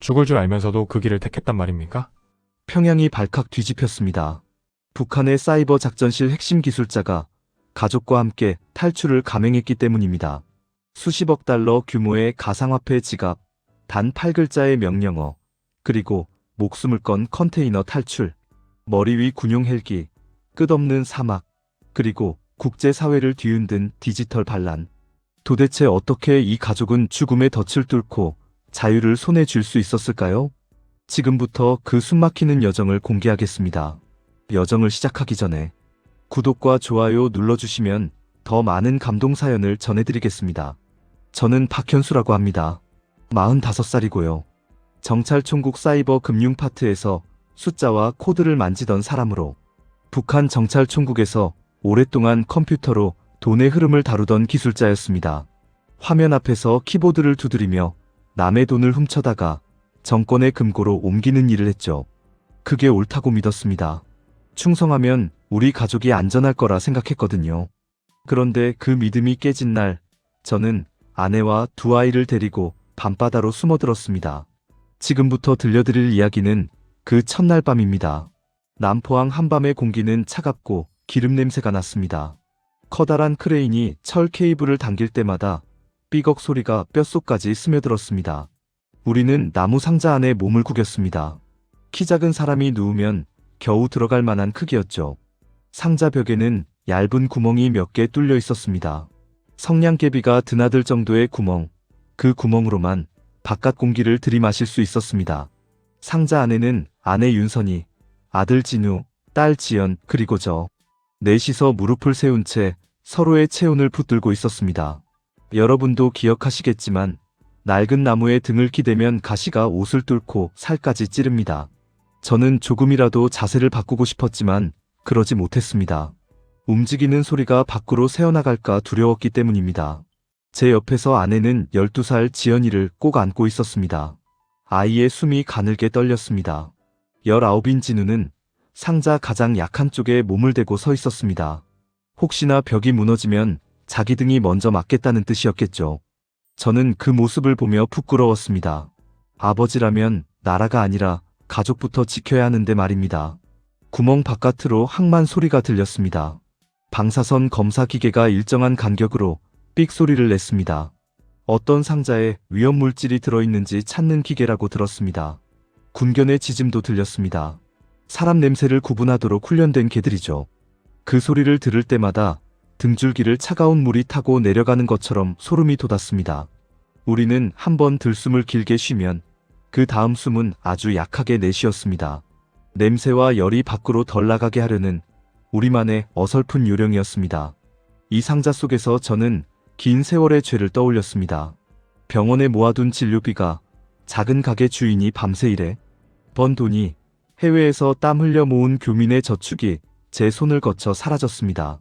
죽을 줄 알면서도 그 길을 택했단 말입니까? 평양이 발칵 뒤집혔습니다. 북한의 사이버 작전실 핵심 기술자가 가족과 함께 탈출을 감행했기 때문입니다. 수십억 달러 규모의 가상화폐 지갑, 단 8글자의 명령어, 그리고 목숨을 건 컨테이너 탈출, 머리 위 군용 헬기, 끝없는 사막, 그리고 국제사회를 뒤흔든 디지털 반란. 도대체 어떻게 이 가족은 죽음의 덫을 뚫고 자유를 손에 쥘 수 있었을까요? 지금부터 그 숨막히는 여정을 공개하겠습니다. 여정을 시작하기 전에 구독과 좋아요 눌러주시면 더 많은 감동 사연을 전해드리겠습니다. 저는 박현수라고 합니다. 45살이고요. 정찰총국 사이버 금융 파트에서 숫자와 코드를 만지던 사람으로 북한 정찰총국에서 오랫동안 컴퓨터로 돈의 흐름을 다루던 기술자였습니다. 화면 앞에서 키보드를 두드리며 남의 돈을 훔쳐다가 정권의 금고로 옮기는 일을 했죠. 그게 옳다고 믿었습니다. 충성하면 우리 가족이 안전할 거라 생각했거든요. 그런데 그 믿음이 깨진 날, 저는 아내와 두 아이를 데리고 밤바다로 숨어들었습니다. 지금부터 들려드릴 이야기는 그 첫날 밤입니다. 남포항 한밤의 공기는 차갑고 기름 냄새가 났습니다. 커다란 크레인이 철 케이블을 당길 때마다 삐걱 소리가 뼛속까지 스며들었습니다. 우리는 나무 상자 안에 몸을 구겼습니다. 키 작은 사람이 누우면 겨우 들어갈 만한 크기였죠. 상자 벽에는 얇은 구멍이 몇 개 뚫려 있었습니다. 성냥개비가 드나들 정도의 구멍, 그 구멍으로만 바깥 공기를 들이마실 수 있었습니다. 상자 안에는 아내 윤선이, 아들 진우, 딸 지연, 그리고 저. 넷이서 무릎을 세운 채 서로의 체온을 붙들고 있었습니다. 여러분도 기억하시겠지만 낡은 나무에 등을 기대면 가시가 옷을 뚫고 살까지 찌릅니다. 저는 조금이라도 자세를 바꾸고 싶었지만 그러지 못했습니다. 움직이는 소리가 밖으로 새어나갈까 두려웠기 때문입니다. 제 옆에서 아내는 12살 지연이를 꼭 안고 있었습니다. 아이의 숨이 가늘게 떨렸습니다. 19인 진우는 상자 가장 약한 쪽에 몸을 대고 서 있었습니다. 혹시나 벽이 무너지면 자기 등이 먼저 맞겠다는 뜻이었겠죠. 저는 그 모습을 보며 부끄러웠습니다. 아버지라면 나라가 아니라 가족부터 지켜야 하는데 말입니다. 구멍 바깥으로 항만 소리가 들렸습니다. 방사선 검사 기계가 일정한 간격으로 삑 소리를 냈습니다. 어떤 상자에 위험물질이 들어있는지 찾는 기계라고 들었습니다. 군견의 짖음도 들렸습니다. 사람 냄새를 구분하도록 훈련된 개들이죠. 그 소리를 들을 때마다 등줄기를 차가운 물이 타고 내려가는 것처럼 소름이 돋았습니다. 우리는 한번 들숨을 길게 쉬면 그 다음 숨은 아주 약하게 내쉬었습니다. 냄새와 열이 밖으로 덜 나가게 하려는 우리만의 어설픈 요령이었습니다. 이 상자 속에서 저는 긴 세월의 죄를 떠올렸습니다. 병원에 모아둔 진료비가, 작은 가게 주인이 밤새 일해 번 돈이, 해외에서 땀 흘려 모은 교민의 저축이 제 손을 거쳐 사라졌습니다.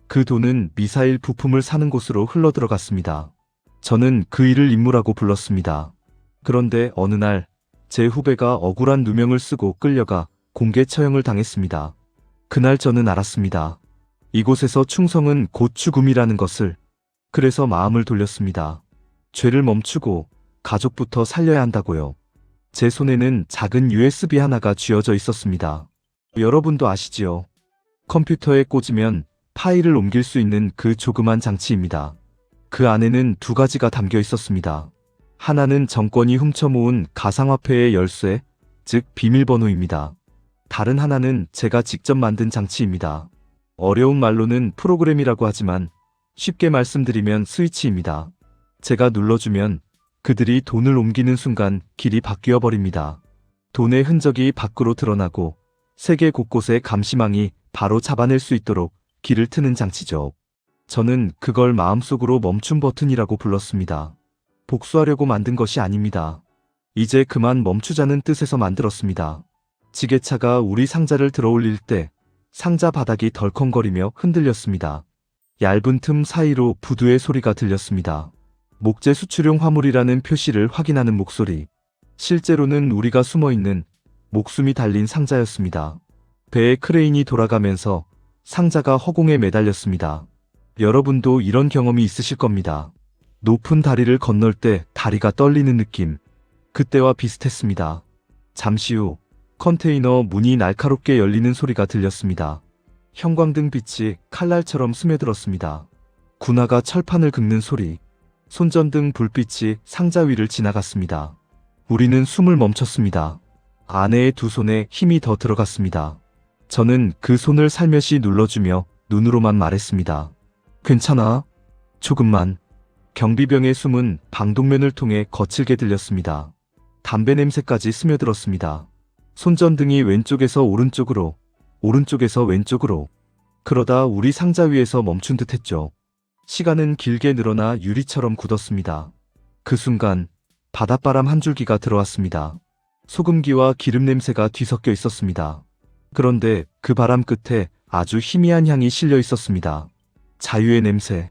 그 돈은 미사일 부품을 사는 곳으로 흘러들어갔습니다. 저는 그 일을 임무라고 불렀습니다. 그런데 어느 날 제 후배가 억울한 누명을 쓰고 끌려가 공개 처형을 당했습니다. 그날 저는 알았습니다. 이곳에서 충성은 곧 죽음이라는 것을. 그래서 마음을 돌렸습니다. 죄를 멈추고 가족부터 살려야 한다고요. 제 손에는 작은 USB 하나가 쥐어져 있었습니다. 여러분도 아시지요? 컴퓨터에 꽂으면 파일을 옮길 수 있는 그 조그만 장치입니다. 그 안에는 두 가지가 담겨 있었습니다. 하나는 정권이 훔쳐모은 가상화폐의 열쇠, 즉 비밀번호입니다. 다른 하나는 제가 직접 만든 장치입니다. 어려운 말로는 프로그램이라고 하지만 쉽게 말씀드리면 스위치입니다. 제가 눌러주면 그들이 돈을 옮기는 순간 길이 바뀌어 버립니다. 돈의 흔적이 밖으로 드러나고 세계 곳곳의 감시망이 바로 잡아낼 수 있도록 길을 트는 장치죠. 저는 그걸 마음속으로 멈춤 버튼이라고 불렀습니다. 복수하려고 만든 것이 아닙니다. 이제 그만 멈추자는 뜻에서 만들었습니다. 지게차가 우리 상자를 들어올릴 때 상자 바닥이 덜컹거리며 흔들렸습니다. 얇은 틈 사이로 부두의 소리가 들렸습니다. 목재 수출용 화물이라는 표시를 확인하는 목소리. 실제로는 우리가 숨어있는 목숨이 달린 상자였습니다. 배의 크레인이 돌아가면서 상자가 허공에 매달렸습니다. 여러분도 이런 경험이 있으실 겁니다. 높은 다리를 건널 때 다리가 떨리는 느낌. 그때와 비슷했습니다. 잠시 후 컨테이너 문이 날카롭게 열리는 소리가 들렸습니다. 형광등 빛이 칼날처럼 스며들었습니다. 군화가 철판을 긁는 소리, 손전등 불빛이 상자 위를 지나갔습니다. 우리는 숨을 멈췄습니다. 아내의 두 손에 힘이 더 들어갔습니다. 저는 그 손을 살며시 눌러주며 눈으로만 말했습니다. 괜찮아? 조금만. 경비병의 숨은 방독면을 통해 거칠게 들렸습니다. 담배 냄새까지 스며들었습니다. 손전등이 왼쪽에서 오른쪽으로, 오른쪽에서 왼쪽으로. 그러다 우리 상자 위에서 멈춘 듯 했죠. 시간은 길게 늘어나 유리처럼 굳었습니다. 그 순간 바닷바람 한 줄기가 들어왔습니다. 소금기와 기름 냄새가 뒤섞여 있었습니다. 그런데 그 바람 끝에 아주 희미한 향이 실려 있었습니다. 자유의 냄새.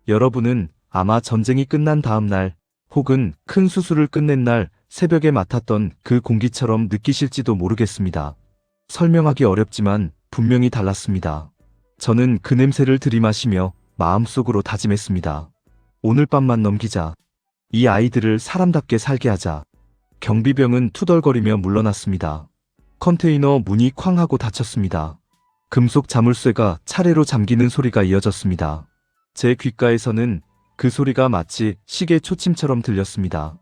여러분은 아마 전쟁이 끝난 다음 날, 혹은 큰 수술을 끝낸 날 새벽에 맡았던 그 공기처럼 느끼실지도 모르겠습니다. 설명하기 어렵지만 분명히 달랐습니다. 저는 그 냄새를 들이마시며 마음속으로 다짐했습니다. 오늘 밤만 넘기자. 이 아이들을 사람답게 살게 하자. 경비병은 투덜거리며 물러났습니다. 컨테이너 문이 쾅 하고 닫혔습니다. 금속 자물쇠가 차례로 잠기는 소리가 이어졌습니다. 제 귓가에서는 그 소리가 마치 시계 초침처럼 들렸습니다.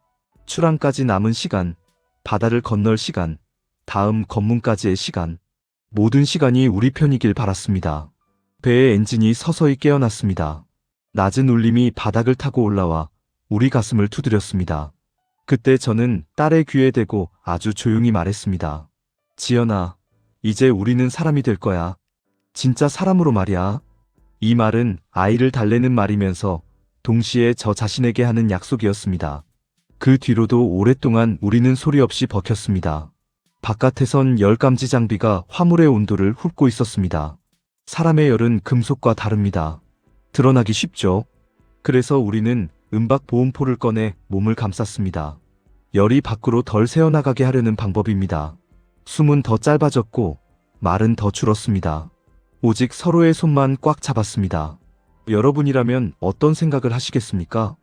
출항까지 남은 시간, 바다를 건널 시간, 다음 검문까지의 시간, 모든 시간이 우리 편이길 바랐습니다. 배의 엔진이 서서히 깨어났습니다. 낮은 울림이 바닥을 타고 올라와 우리 가슴을 두드렸습니다. 그때 저는 딸의 귀에 대고 아주 조용히 말했습니다. 지연아, 이제 우리는 사람이 될 거야. 진짜 사람으로 말이야. 이 말은 아이를 달래는 말이면서 동시에 저 자신에게 하는 약속이었습니다. 그 뒤로도 오랫동안 우리는 소리 없이 버텼습니다. 바깥에선 열감지 장비가 화물의 온도를 훑고 있었습니다. 사람의 열은 금속과 다릅니다. 드러나기 쉽죠. 그래서 우리는 은박 보온포를 꺼내 몸을 감쌌습니다. 열이 밖으로 덜 새어나가게 하려는 방법입니다. 숨은 더 짧아졌고 말은 더 줄었습니다. 오직 서로의 손만 꽉 잡았습니다. 여러분이라면 어떤 생각을 하시겠습니까?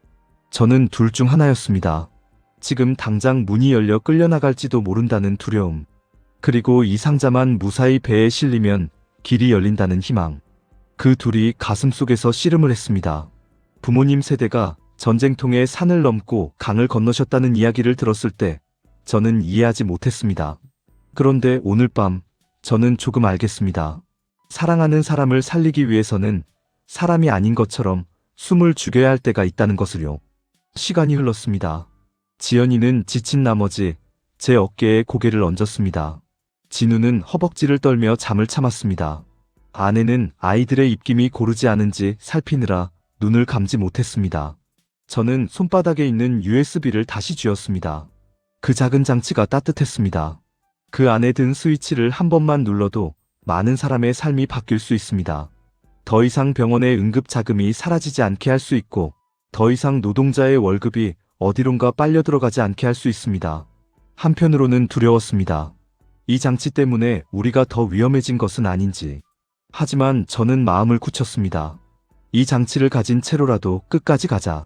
저는 둘 중 하나였습니다. 지금 당장 문이 열려 끌려나갈지도 모른다는 두려움. 그리고 이 상자만 무사히 배에 실리면 길이 열린다는 희망. 그 둘이 가슴속에서 씨름을 했습니다. 부모님 세대가 전쟁통에 산을 넘고 강을 건너셨다는 이야기를 들었을 때 저는 이해하지 못했습니다. 그런데 오늘 밤 저는 조금 알겠습니다. 사랑하는 사람을 살리기 위해서는 사람이 아닌 것처럼 숨을 죽여야 할 때가 있다는 것을요. 시간이 흘렀습니다. 지연이는 지친 나머지 제 어깨에 고개를 얹었습니다. 진우는 허벅지를 떨며 잠을 참았습니다. 아내는 아이들의 입김이 고르지 않은지 살피느라 눈을 감지 못했습니다. 저는 손바닥에 있는 USB를 다시 쥐었습니다. 그 작은 장치가 따뜻했습니다. 그 안에 든 스위치를 한 번만 눌러도 많은 사람의 삶이 바뀔 수 있습니다. 더 이상 병원의 응급 자금이 사라지지 않게 할 수 있고, 더 이상 노동자의 월급이 어디론가 빨려 들어가지 않게 할 수 있습니다. 한편으로는 두려웠습니다. 이 장치 때문에 우리가 더 위험해진 것은 아닌지. 하지만 저는 마음을 굳혔습니다. 이 장치를 가진 채로라도 끝까지 가자.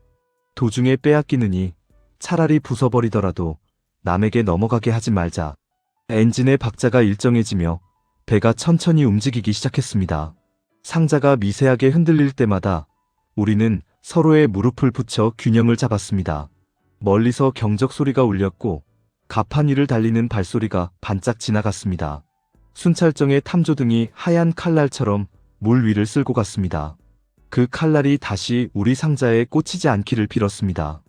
도중에 빼앗기느니 차라리 부숴버리더라도 남에게 넘어가게 하지 말자. 엔진의 박자가 일정해지며 배가 천천히 움직이기 시작했습니다. 상자가 미세하게 흔들릴 때마다 우리는 서로의 무릎을 붙여 균형을 잡았습니다. 멀리서 경적 소리가 울렸고 가판 위를 달리는 발소리가 반짝 지나갔습니다. 순찰정의 탐조등이 하얀 칼날처럼 물 위를 쓸고 갔습니다. 그 칼날이 다시 우리 상자에 꽂히지 않기를 빌었습니다.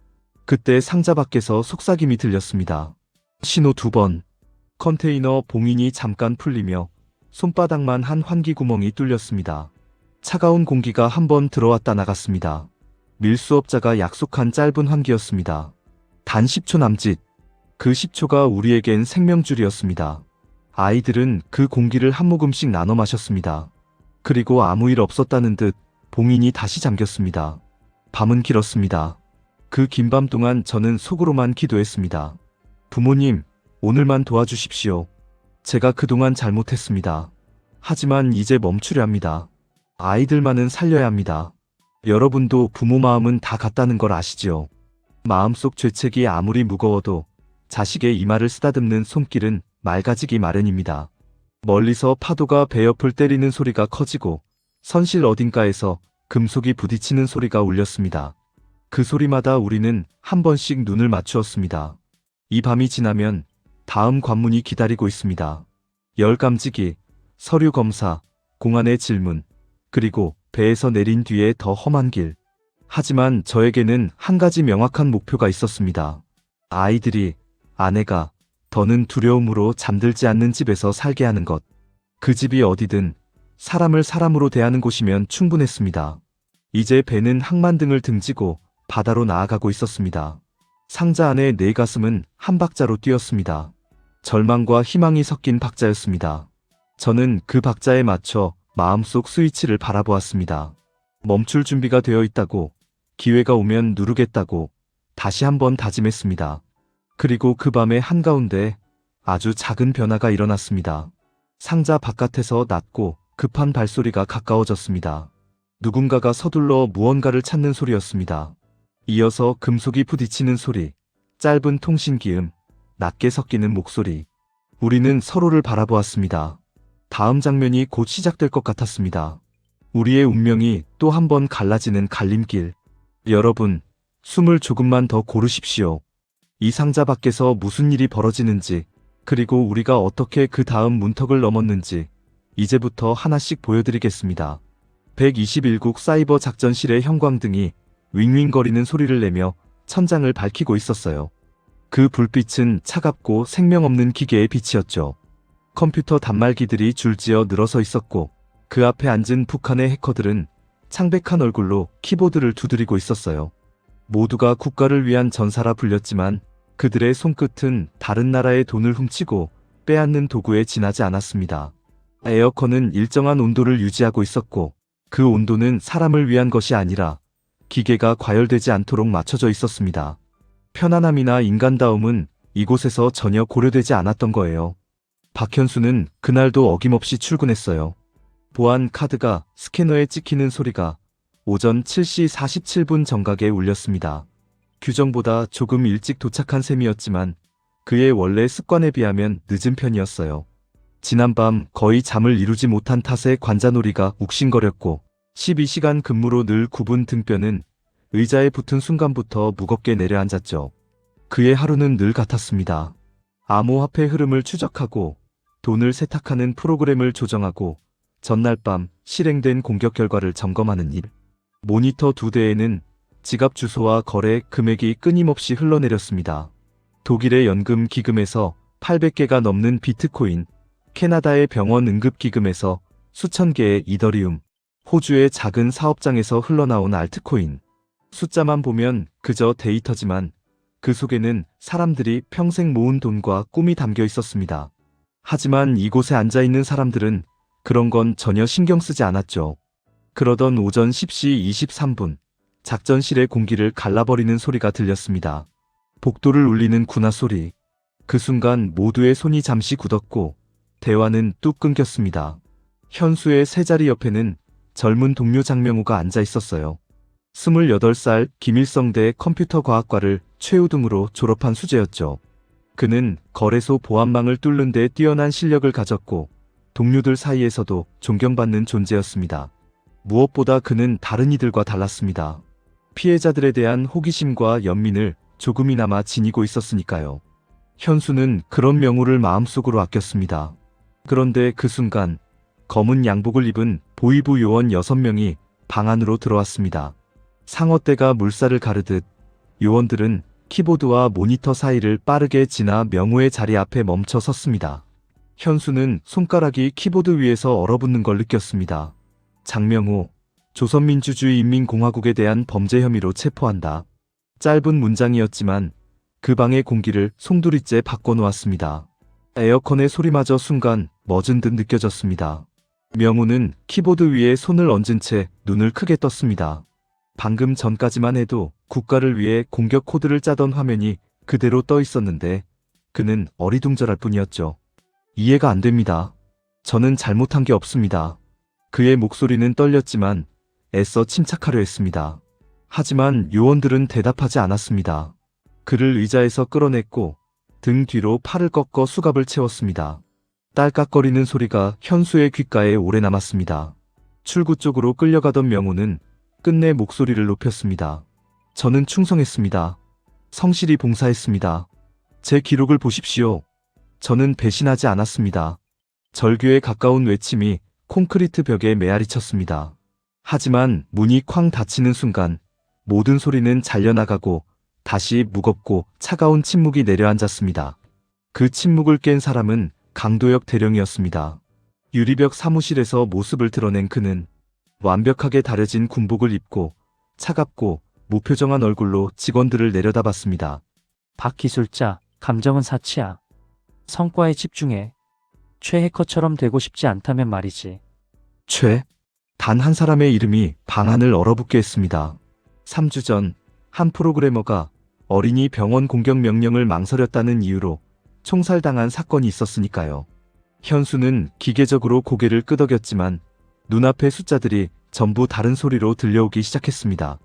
그때 상자 밖에서 속삭임이 들렸습니다. 신호 2번. 컨테이너 봉인이 잠깐 풀리며 손바닥만 한 환기 구멍이 뚫렸습니다. 차가운 공기가 한번 들어왔다 나갔습니다. 밀수업자가 약속한 짧은 환기였습니다. 단 10초 남짓. 그 10초가 우리에겐 생명줄이었습니다. 아이들은 그 공기를 한 모금씩 나눠 마셨습니다. 그리고 아무 일 없었다는 듯 봉인이 다시 잠겼습니다. 밤은 길었습니다. 그 긴 밤 동안 저는 속으로만 기도했습니다. 부모님, 오늘만 도와주십시오. 제가 그동안 잘못했습니다. 하지만 이제 멈추려 합니다. 아이들만은 살려야 합니다. 여러분도 부모 마음은 다 같다는 걸 아시지요? 마음속 죄책이 아무리 무거워도 자식의 이마를 쓰다듬는 손길은 맑아지기 마련입니다. 멀리서 파도가 배 옆을 때리는 소리가 커지고 선실 어딘가에서 금속이 부딪히는 소리가 울렸습니다. 그 소리마다 우리는 한 번씩 눈을 맞추었습니다. 이 밤이 지나면 다음 관문이 기다리고 있습니다. 열감지기, 서류 검사, 공안의 질문, 그리고 배에서 내린 뒤에 더 험한 길. 하지만 저에게는 한 가지 명확한 목표가 있었습니다. 아이들이, 아내가 더는 두려움으로 잠들지 않는 집에서 살게 하는 것. 그 집이 어디든 사람을 사람으로 대하는 곳이면 충분했습니다. 이제 배는 항만등을 등지고 바다로 나아가고 있었습니다. 상자 안에 내 가슴은 한 박자로 뛰었습니다. 절망과 희망이 섞인 박자였습니다. 저는 그 박자에 맞춰 마음속 스위치를 바라보았습니다. 멈출 준비가 되어 있다고, 기회가 오면 누르겠다고 다시 한번 다짐했습니다. 그리고 그 밤의 한가운데 아주 작은 변화가 일어났습니다. 상자 바깥에서 낮고 급한 발소리가 가까워졌습니다. 누군가가 서둘러 무언가를 찾는 소리였습니다. 이어서 금속이 부딪히는 소리, 짧은 통신기음, 낮게 섞이는 목소리. 우리는 서로를 바라보았습니다. 다음 장면이 곧 시작될 것 같았습니다. 우리의 운명이 또 한 번 갈라지는 갈림길. 여러분, 숨을 조금만 더 고르십시오. 이 상자 밖에서 무슨 일이 벌어지는지, 그리고 우리가 어떻게 그 다음 문턱을 넘었는지 이제부터 하나씩 보여드리겠습니다. 121국 사이버 작전실의 형광등이 윙윙거리는 소리를 내며 천장을 밝히고 있었어요. 그 불빛은 차갑고 생명 없는 기계의 빛이었죠. 컴퓨터 단말기들이 줄지어 늘어서 있었고 그 앞에 앉은 북한의 해커들은 창백한 얼굴로 키보드를 두드리고 있었어요. 모두가 국가를 위한 전사라 불렸지만 그들의 손끝은 다른 나라의 돈을 훔치고 빼앗는 도구에 지나지 않았습니다. 에어컨은 일정한 온도를 유지하고 있었고 그 온도는 사람을 위한 것이 아니라 기계가 과열되지 않도록 맞춰져 있었습니다. 편안함이나 인간다움은 이곳에서 전혀 고려되지 않았던 거예요. 박현수는 그날도 어김없이 출근했어요. 보안 카드가 스캐너에 찍히는 소리가 오전 7시 47분 정각에 울렸습니다. 규정보다 조금 일찍 도착한 셈이었지만 그의 원래 습관에 비하면 늦은 편이었어요. 지난밤 거의 잠을 이루지 못한 탓에 관자놀이가 욱신거렸고 12시간 근무로 늘 굽은 등뼈는 의자에 붙은 순간부터 무겁게 내려앉았죠. 그의 하루는 늘 같았습니다. 암호화폐 흐름을 추적하고 돈을 세탁하는 프로그램을 조정하고 전날 밤 실행된 공격 결과를 점검하는 일. 모니터 2대에는 지갑 주소와 거래 금액이 끊임없이 흘러내렸습니다. 독일의 연금 기금에서 800개가 넘는 비트코인, 캐나다의 병원 응급기금에서 수천 개의 이더리움, 호주의 작은 사업장에서 흘러나온 알트코인. 숫자만 보면 그저 데이터지만 그 속에는 사람들이 평생 모은 돈과 꿈이 담겨 있었습니다. 하지만 이곳에 앉아있는 사람들은 그런 건 전혀 신경 쓰지 않았죠. 그러던 오전 10시 23분, 작전실의 공기를 갈라버리는 소리가 들렸습니다. 복도를 울리는 군화 소리. 그 순간 모두의 손이 잠시 굳었고 대화는 뚝 끊겼습니다. 현수의 세 자리 옆에는 젊은 동료 장명호가 앉아 있었어요. 28살 김일성대 컴퓨터과학과를 최우등으로 졸업한 수재였죠. 그는 거래소 보안망을 뚫는 데 뛰어난 실력을 가졌고 동료들 사이에서도 존경받는 존재였습니다. 무엇보다 그는 다른 이들과 달랐습니다. 피해자들에 대한 호기심과 연민을 조금이나마 지니고 있었으니까요. 현수는 그런 명호를 마음속으로 아꼈습니다. 그런데 그 순간 검은 양복을 입은 보위부 요원 6명이 방 안으로 들어왔습니다. 상어떼가 물살을 가르듯 요원들은 키보드와 모니터 사이를 빠르게 지나 명호의 자리 앞에 멈춰 섰습니다. 현수는 손가락이 키보드 위에서 얼어붙는 걸 느꼈습니다. 장명호, 조선민주주의인민공화국에 대한 범죄 혐의로 체포한다. 짧은 문장이었지만 그 방의 공기를 송두리째 바꿔놓았습니다. 에어컨의 소리마저 순간 멎은 듯 느껴졌습니다. 명호는 키보드 위에 손을 얹은 채 눈을 크게 떴습니다. 방금 전까지만 해도 국가를 위해 공격 코드를 짜던 화면이 그대로 떠 있었는데 그는 어리둥절할 뿐이었죠. 이해가 안 됩니다. 저는 잘못한 게 없습니다. 그의 목소리는 떨렸지만 애써 침착하려 했습니다. 하지만 요원들은 대답하지 않았습니다. 그를 의자에서 끌어냈고 등 뒤로 팔을 꺾어 수갑을 채웠습니다. 딸깍거리는 소리가 현수의 귓가에 오래 남았습니다. 출구 쪽으로 끌려가던 명호는 끝내 목소리를 높였습니다. 저는 충성했습니다. 성실히 봉사했습니다. 제 기록을 보십시오. 저는 배신하지 않았습니다. 절규에 가까운 외침이 콘크리트 벽에 메아리 쳤습니다. 하지만 문이 쾅 닫히는 순간 모든 소리는 잘려나가고 다시 무겁고 차가운 침묵이 내려앉았습니다. 그 침묵을 깬 사람은 강도혁 대령이었습니다. 유리벽 사무실에서 모습을 드러낸 그는 완벽하게 다려진 군복을 입고 차갑고 무표정한 얼굴로 직원들을 내려다봤습니다. 박 기술자, 감정은 사치야. 성과에 집중해. 최 해커처럼 되고 싶지 않다면 말이지. 단 한 사람의 이름이 방안을 얼어붙게 했습니다. 3주 전 한 프로그래머가 어린이 병원 공격 명령을 망설였다는 이유로 총살당한 사건이 있었으니까요. 현수는 기계적으로 고개를 끄덕였지만 눈앞의 숫자들이 전부 다른 소리로 들려오기 시작했습니다.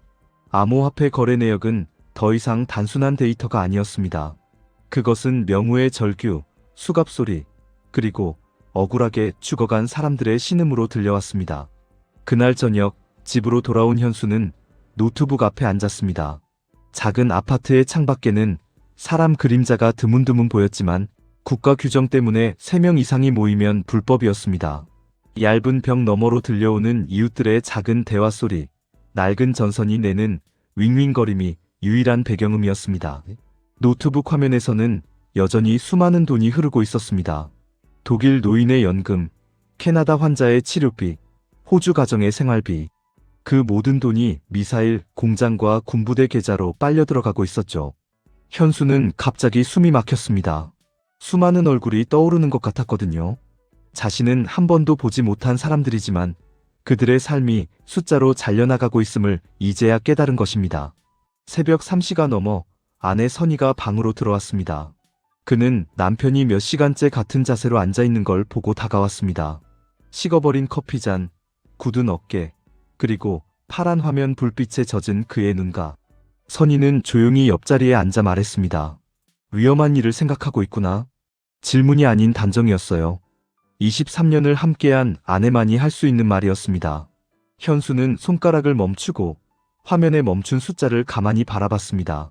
암호화폐 거래 내역은 더 이상 단순한 데이터가 아니었습니다. 그것은 명우의 절규, 수갑 소리, 그리고 억울하게 죽어간 사람들의 신음으로 들려왔습니다. 그날 저녁 집으로 돌아온 현수는 노트북 앞에 앉았습니다. 작은 아파트의 창밖에는 사람 그림자가 드문드문 보였지만 국가 규정 때문에 3명 이상이 모이면 불법이었습니다. 얇은 벽 너머로 들려오는 이웃들의 작은 대화 소리, 낡은 전선이 내는 윙윙거림이 유일한 배경음이었습니다. 노트북 화면에서는 여전히 수많은 돈이 흐르고 있었습니다. 독일 노인의 연금, 캐나다 환자의 치료비, 호주 가정의 생활비. 그 모든 돈이 미사일, 공장과 군부대 계좌로 빨려 들어가고 있었죠. 현수는 갑자기 숨이 막혔습니다. 수많은 얼굴이 떠오르는 것 같았거든요. 자신은 한 번도 보지 못한 사람들이지만 그들의 삶이 숫자로 잘려나가고 있음을 이제야 깨달은 것입니다. 새벽 3시가 넘어 아내 선희가 방으로 들어왔습니다. 그는 남편이 몇 시간째 같은 자세로 앉아있는 걸 보고 다가왔습니다. 식어버린 커피잔, 굳은 어깨, 그리고 파란 화면 불빛에 젖은 그의 눈가. 선희는 조용히 옆자리에 앉아 말했습니다. 위험한 일을 생각하고 있구나. 질문이 아닌 단정이었어요. 23년을 함께한 아내만이 할 수 있는 말이었습니다. 현수는 손가락을 멈추고 화면에 멈춘 숫자를 가만히 바라봤습니다.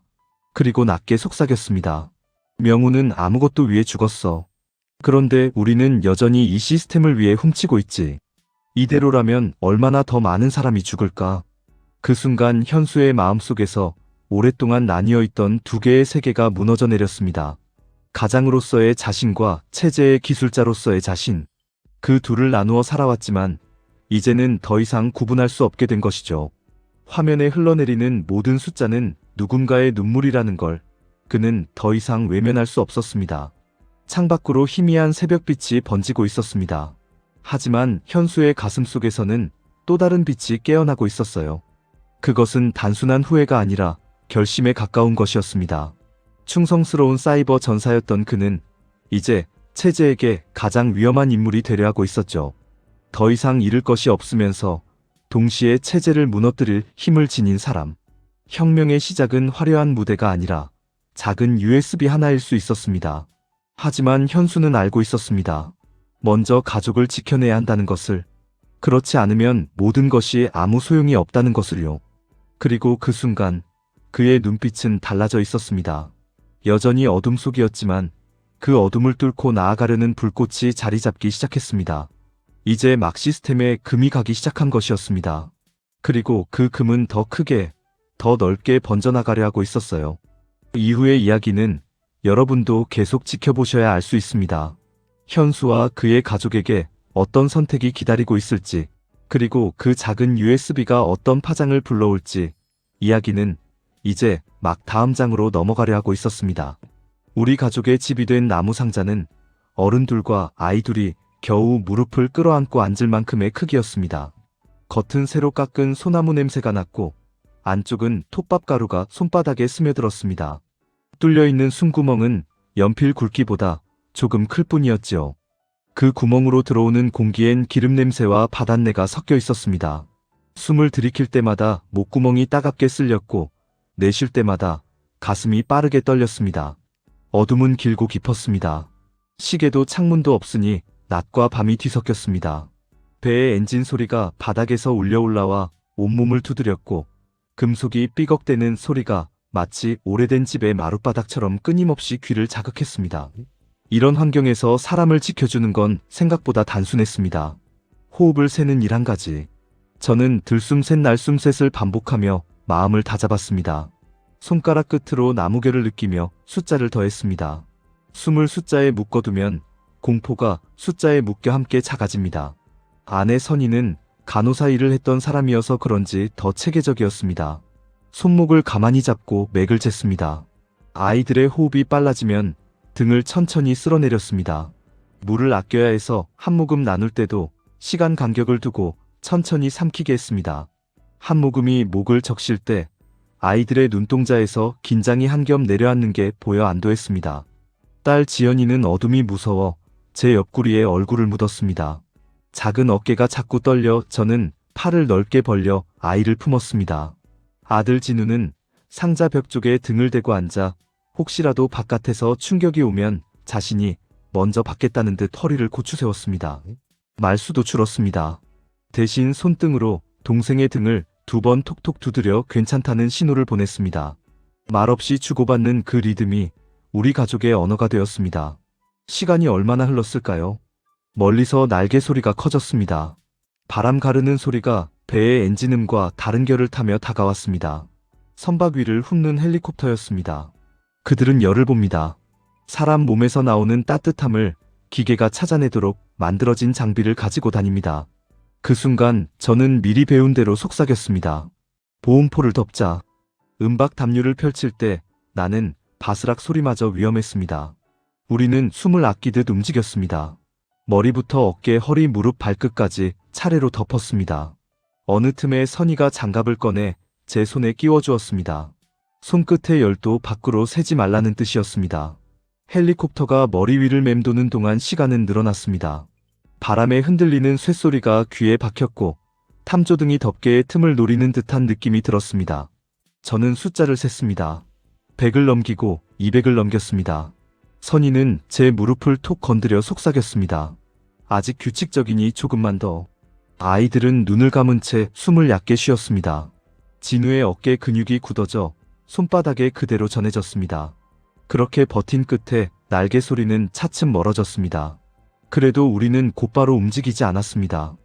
그리고 낮게 속삭였습니다. 명우는 아무것도 위해 죽었어. 그런데 우리는 여전히 이 시스템을 위해 훔치고 있지. 이대로라면 얼마나 더 많은 사람이 죽을까? 그 순간 현수의 마음속에서 오랫동안 나뉘어 있던 두 개의 세계가 무너져 내렸습니다. 가장으로서의 자신과 체제의 기술자로서의 자신. 그 둘을 나누어 살아왔지만 이제는 더 이상 구분할 수 없게 된 것이죠. 화면에 흘러내리는 모든 숫자는 누군가의 눈물이라는 걸 그는 더 이상 외면할 수 없었습니다. 창밖으로 희미한 새벽빛이 번지고 있었습니다. 하지만 현수의 가슴 속에서는 또 다른 빛이 깨어나고 있었어요. 그것은 단순한 후회가 아니라 결심에 가까운 것이었습니다. 충성스러운 사이버 전사였던 그는 이제 체제에게 가장 위험한 인물이 되려 하고 있었죠. 더 이상 잃을 것이 없으면서 동시에 체제를 무너뜨릴 힘을 지닌 사람. 혁명의 시작은 화려한 무대가 아니라 작은 USB 하나일 수 있었습니다. 하지만 현수는 알고 있었습니다. 먼저 가족을 지켜내야 한다는 것을. 그렇지 않으면 모든 것이 아무 소용이 없다는 것을요. 그리고 그 순간 그의 눈빛은 달라져 있었습니다. 여전히 어둠 속이었지만 그 어둠을 뚫고 나아가려는 불꽃이 자리 잡기 시작했습니다. 이제 막 시스템에 금이 가기 시작한 것이었습니다. 그리고 그 금은 더 크게, 더 넓게 번져나가려 하고 있었어요. 이후의 이야기는 여러분도 계속 지켜보셔야 알 수 있습니다. 현수와 그의 가족에게 어떤 선택이 기다리고 있을지, 그리고 그 작은 USB가 어떤 파장을 불러올지, 이야기는 이제 막 다음 장으로 넘어가려 하고 있었습니다. 우리 가족의 집이 된 나무 상자는 어른둘과 아이둘이 겨우 무릎을 끌어안고 앉을 만큼의 크기였습니다. 겉은 새로 깎은 소나무 냄새가 났고 안쪽은 톱밥가루가 손바닥에 스며들었습니다. 뚫려있는 숨구멍은 연필 굵기보다 조금 클 뿐이었지요. 그 구멍으로 들어오는 공기엔 기름 냄새와 바닷내가 섞여 있었습니다. 숨을 들이킬 때마다 목구멍이 따갑게 쓸렸고 내쉴 때마다 가슴이 빠르게 떨렸습니다. 어둠은 길고 깊었습니다. 시계도 창문도 없으니 낮과 밤이 뒤섞였습니다. 배의 엔진 소리가 바닥에서 울려 올라와 온몸을 두드렸고 금속이 삐걱대는 소리가 마치 오래된 집의 마룻바닥처럼 끊임없이 귀를 자극했습니다. 이런 환경에서 사람을 지켜주는 건 생각보다 단순했습니다. 호흡을 세는 일 한 가지. 저는 들숨셋 날숨셋을 반복하며 마음을 다잡았습니다. 손가락 끝으로 나무결을 느끼며 숫자를 더했습니다. 숨을 숫자에 묶어두면 공포가 숫자에 묶여 함께 작아집니다. 아내 선희는 간호사 일을 했던 사람이어서 그런지 더 체계적이었습니다. 손목을 가만히 잡고 맥을 쟀습니다. 아이들의 호흡이 빨라지면 등을 천천히 쓸어내렸습니다. 물을 아껴야 해서 한 모금 나눌 때도 시간 간격을 두고 천천히 삼키게 했습니다. 한 모금이 목을 적실 때 아이들의 눈동자에서 긴장이 한 겹 내려앉는 게 보여 안도했습니다. 딸 지연이는 어둠이 무서워 제 옆구리에 얼굴을 묻었습니다. 작은 어깨가 자꾸 떨려 저는 팔을 넓게 벌려 아이를 품었습니다. 아들 진우는 상자 벽 쪽에 등을 대고 앉아 혹시라도 바깥에서 충격이 오면 자신이 먼저 받겠다는 듯 허리를 고추 세웠습니다. 말수도 줄었습니다. 대신 손등으로 동생의 등을 2번 톡톡 두드려 괜찮다는 신호를 보냈습니다. 말없이 주고받는 그 리듬이 우리 가족의 언어가 되었습니다. 시간이 얼마나 흘렀을까요? 멀리서 날개 소리가 커졌습니다. 바람 가르는 소리가 배의 엔진음과 다른 결을 타며 다가왔습니다. 선박 위를 훑는 헬리콥터였습니다. 그들은 열을 봅니다. 사람 몸에서 나오는 따뜻함을 기계가 찾아내도록 만들어진 장비를 가지고 다닙니다. 그 순간 저는 미리 배운 대로 속삭였습니다. 보온포를 덮자. 은박 담요를 펼칠 때 나는 바스락 소리마저 위험했습니다. 우리는 숨을 아끼듯 움직였습니다. 머리부터 어깨, 허리, 무릎, 발끝까지 차례로 덮었습니다. 어느 틈에 선희가 장갑을 꺼내 제 손에 끼워주었습니다. 손끝의 열도 밖으로 새지 말라는 뜻이었습니다. 헬리콥터가 머리 위를 맴도는 동안 시간은 늘어났습니다. 바람에 흔들리는 쇳소리가 귀에 박혔고 탐조등이 덮개의 틈을 노리는 듯한 느낌이 들었습니다. 저는 숫자를 셌습니다. 100을 넘기고 200을 넘겼습니다. 선희는 제 무릎을 톡 건드려 속삭였습니다. 아직 규칙적이니 조금만 더. 아이들은 눈을 감은 채 숨을 얕게 쉬었습니다. 진우의 어깨 근육이 굳어져 손바닥에 그대로 전해졌습니다. 그렇게 버틴 끝에 날개 소리는 차츰 멀어졌습니다. 그래도 우리는 곧바로 움직이지 않았습니다.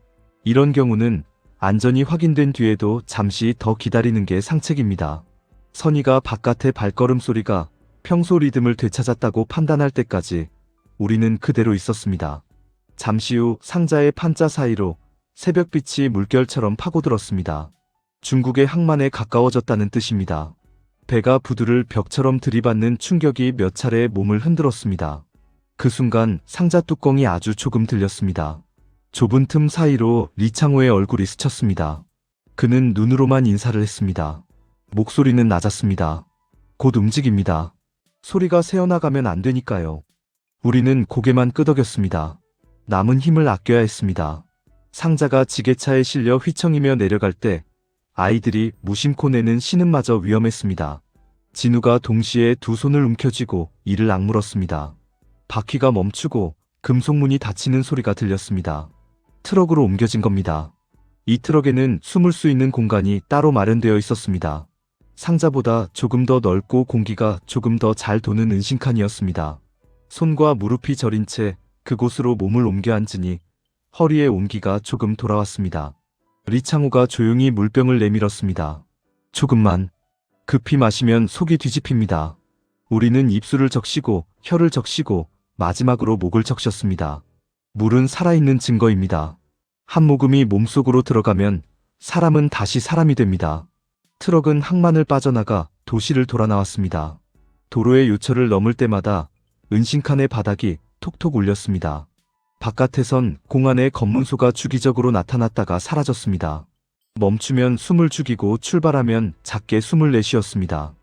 이런 경우는 안전이 확인된 뒤에도 잠시 더 기다리는 게 상책입니다. 선희가 바깥의 발걸음 소리가 평소 리듬을 되찾았다고 판단할 때까지 우리는 그대로 있었습니다. 잠시 후 상자의 판자 사이로 새벽빛이 물결처럼 파고들었습니다. 중국의 항만에 가까워졌다는 뜻입니다. 배가 부두를 벽처럼 들이받는 충격이 몇 차례 몸을 흔들었습니다. 그 순간 상자 뚜껑이 아주 조금 들렸습니다. 좁은 틈 사이로 리창호의 얼굴이 스쳤습니다. 그는 눈으로만 인사를 했습니다. 목소리는 낮았습니다. 곧 움직입니다. 소리가 새어나가면 안 되니까요. 우리는 고개만 끄덕였습니다. 남은 힘을 아껴야 했습니다. 상자가 지게차에 실려 휘청이며 내려갈 때 아이들이 무심코 내는 신음마저 위험했습니다. 진우가 동시에 두 손을 움켜쥐고 이를 악물었습니다. 바퀴가 멈추고 금속문이 닫히는 소리가 들렸습니다. 트럭으로 옮겨진 겁니다. 이 트럭에는 숨을 수 있는 공간이 따로 마련되어 있었습니다. 상자보다 조금 더 넓고 공기가 조금 더 잘 도는 은신칸이었습니다. 손과 무릎이 저린 채 그곳으로 몸을 옮겨 앉으니 허리에 온기가 조금 돌아왔습니다. 리창호가 조용히 물병을 내밀었습니다. 조금만. 급히 마시면 속이 뒤집힙니다. 우리는 입술을 적시고 혀를 적시고 마지막으로 목을 적셨습니다. 물은 살아있는 증거입니다. 한 모금이 몸속으로 들어가면 사람은 다시 사람이 됩니다. 트럭은 항만을 빠져나가 도시를 돌아 나왔습니다. 도로의 요철을 넘을 때마다 은신칸의 바닥이 톡톡 울렸습니다. 바깥에선 공안의 검문소가 주기적으로 나타났다가 사라졌습니다. 멈추면 숨을 죽이고 출발하면 작게 숨을 내쉬었습니다.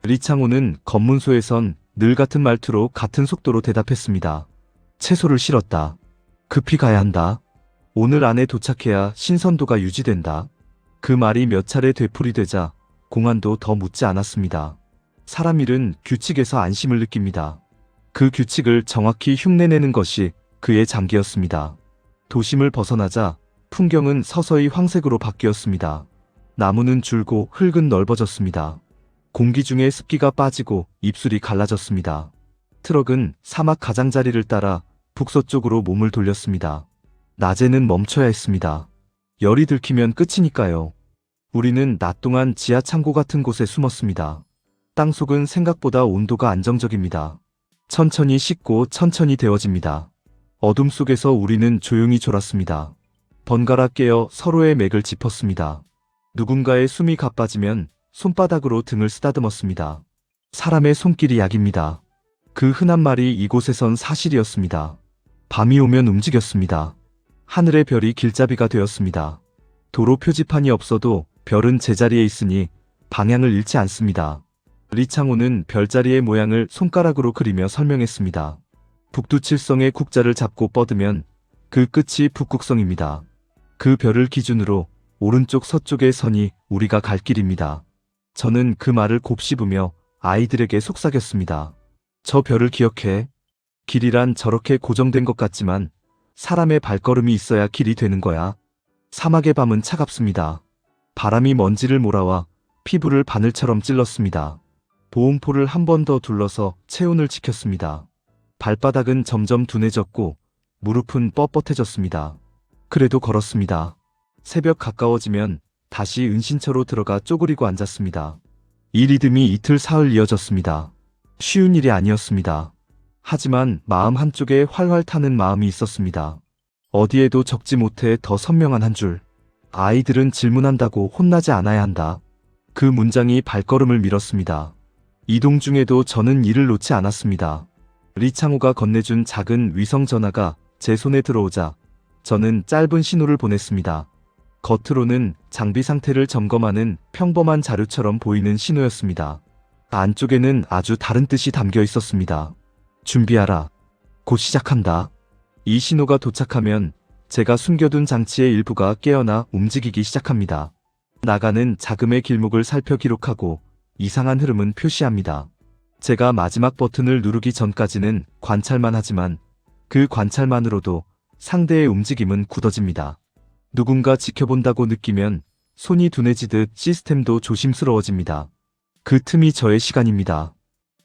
리창호는 검문소에선 늘 같은 말투로 같은 속도로 대답했습니다. 채소를 실었다. 급히 가야 한다. 오늘 안에 도착해야 신선도가 유지된다. 그 말이 몇 차례 되풀이되자 공안도 더 묻지 않았습니다. 사람 일은 규칙에서 안심을 느낍니다. 그 규칙을 정확히 흉내내는 것이 그의 장기였습니다. 도심을 벗어나자 풍경은 서서히 황색으로 바뀌었습니다. 나무는 줄고 흙은 넓어졌습니다. 공기 중에 습기가 빠지고 입술이 갈라졌습니다. 트럭은 사막 가장자리를 따라 북서쪽으로 몸을 돌렸습니다. 낮에는 멈춰야 했습니다. 열이 들키면 끝이니까요. 우리는 낮 동안 지하 창고 같은 곳에 숨었습니다. 땅속은 생각보다 온도가 안정적입니다. 천천히 식고 천천히 데워집니다. 어둠 속에서 우리는 조용히 졸았습니다. 번갈아 깨어 서로의 맥을 짚었습니다. 누군가의 숨이 가빠지면 손바닥으로 등을 쓰다듬었습니다. 사람의 손길이 약입니다. 그 흔한 말이 이곳에선 사실이었습니다. 밤이 오면 움직였습니다. 하늘의 별이 길잡이가 되었습니다. 도로 표지판이 없어도 별은 제자리에 있으니 방향을 잃지 않습니다. 리창호는 별자리의 모양을 손가락으로 그리며 설명했습니다. 북두칠성의 국자를 잡고 뻗으면 그 끝이 북극성입니다. 그 별을 기준으로 오른쪽 서쪽의 선이 우리가 갈 길입니다. 저는 그 말을 곱씹으며 아이들에게 속삭였습니다. 저 별을 기억해. 길이란 저렇게 고정된 것 같지만 사람의 발걸음이 있어야 길이 되는 거야. 사막의 밤은 차갑습니다. 바람이 먼지를 몰아와 피부를 바늘처럼 찔렀습니다. 보온포를 한 번 더 둘러서 체온을 지켰습니다. 발바닥은 점점 둔해졌고 무릎은 뻣뻣해졌습니다. 그래도 걸었습니다. 새벽 가까워지면 다시 은신처로 들어가 쪼그리고 앉았습니다. 이 리듬이 이틀 사흘 이어졌습니다. 쉬운 일이 아니었습니다. 하지만 마음 한쪽에 활활 타는 마음이 있었습니다. 어디에도 적지 못해 더 선명한 한 줄. 아이들은 질문한다고 혼나지 않아야 한다. 그 문장이 발걸음을 밀었습니다. 이동 중에도 저는 이를 놓지 않았습니다. 리창호가 건네준 작은 위성 전화가 제 손에 들어오자 저는 짧은 신호를 보냈습니다. 겉으로는 장비 상태를 점검하는 평범한 자료처럼 보이는 신호였습니다. 안쪽에는 아주 다른 뜻이 담겨 있었습니다. 준비하라. 곧 시작한다. 이 신호가 도착하면 제가 숨겨둔 장치의 일부가 깨어나 움직이기 시작합니다. 나가는 자금의 길목을 살펴 기록하고 이상한 흐름은 표시합니다. 제가 마지막 버튼을 누르기 전까지는 관찰만 하지만 그 관찰만으로도 상대의 움직임은 굳어집니다. 누군가 지켜본다고 느끼면 손이 둔해지듯 시스템도 조심스러워집니다. 그 틈이 저의 시간입니다.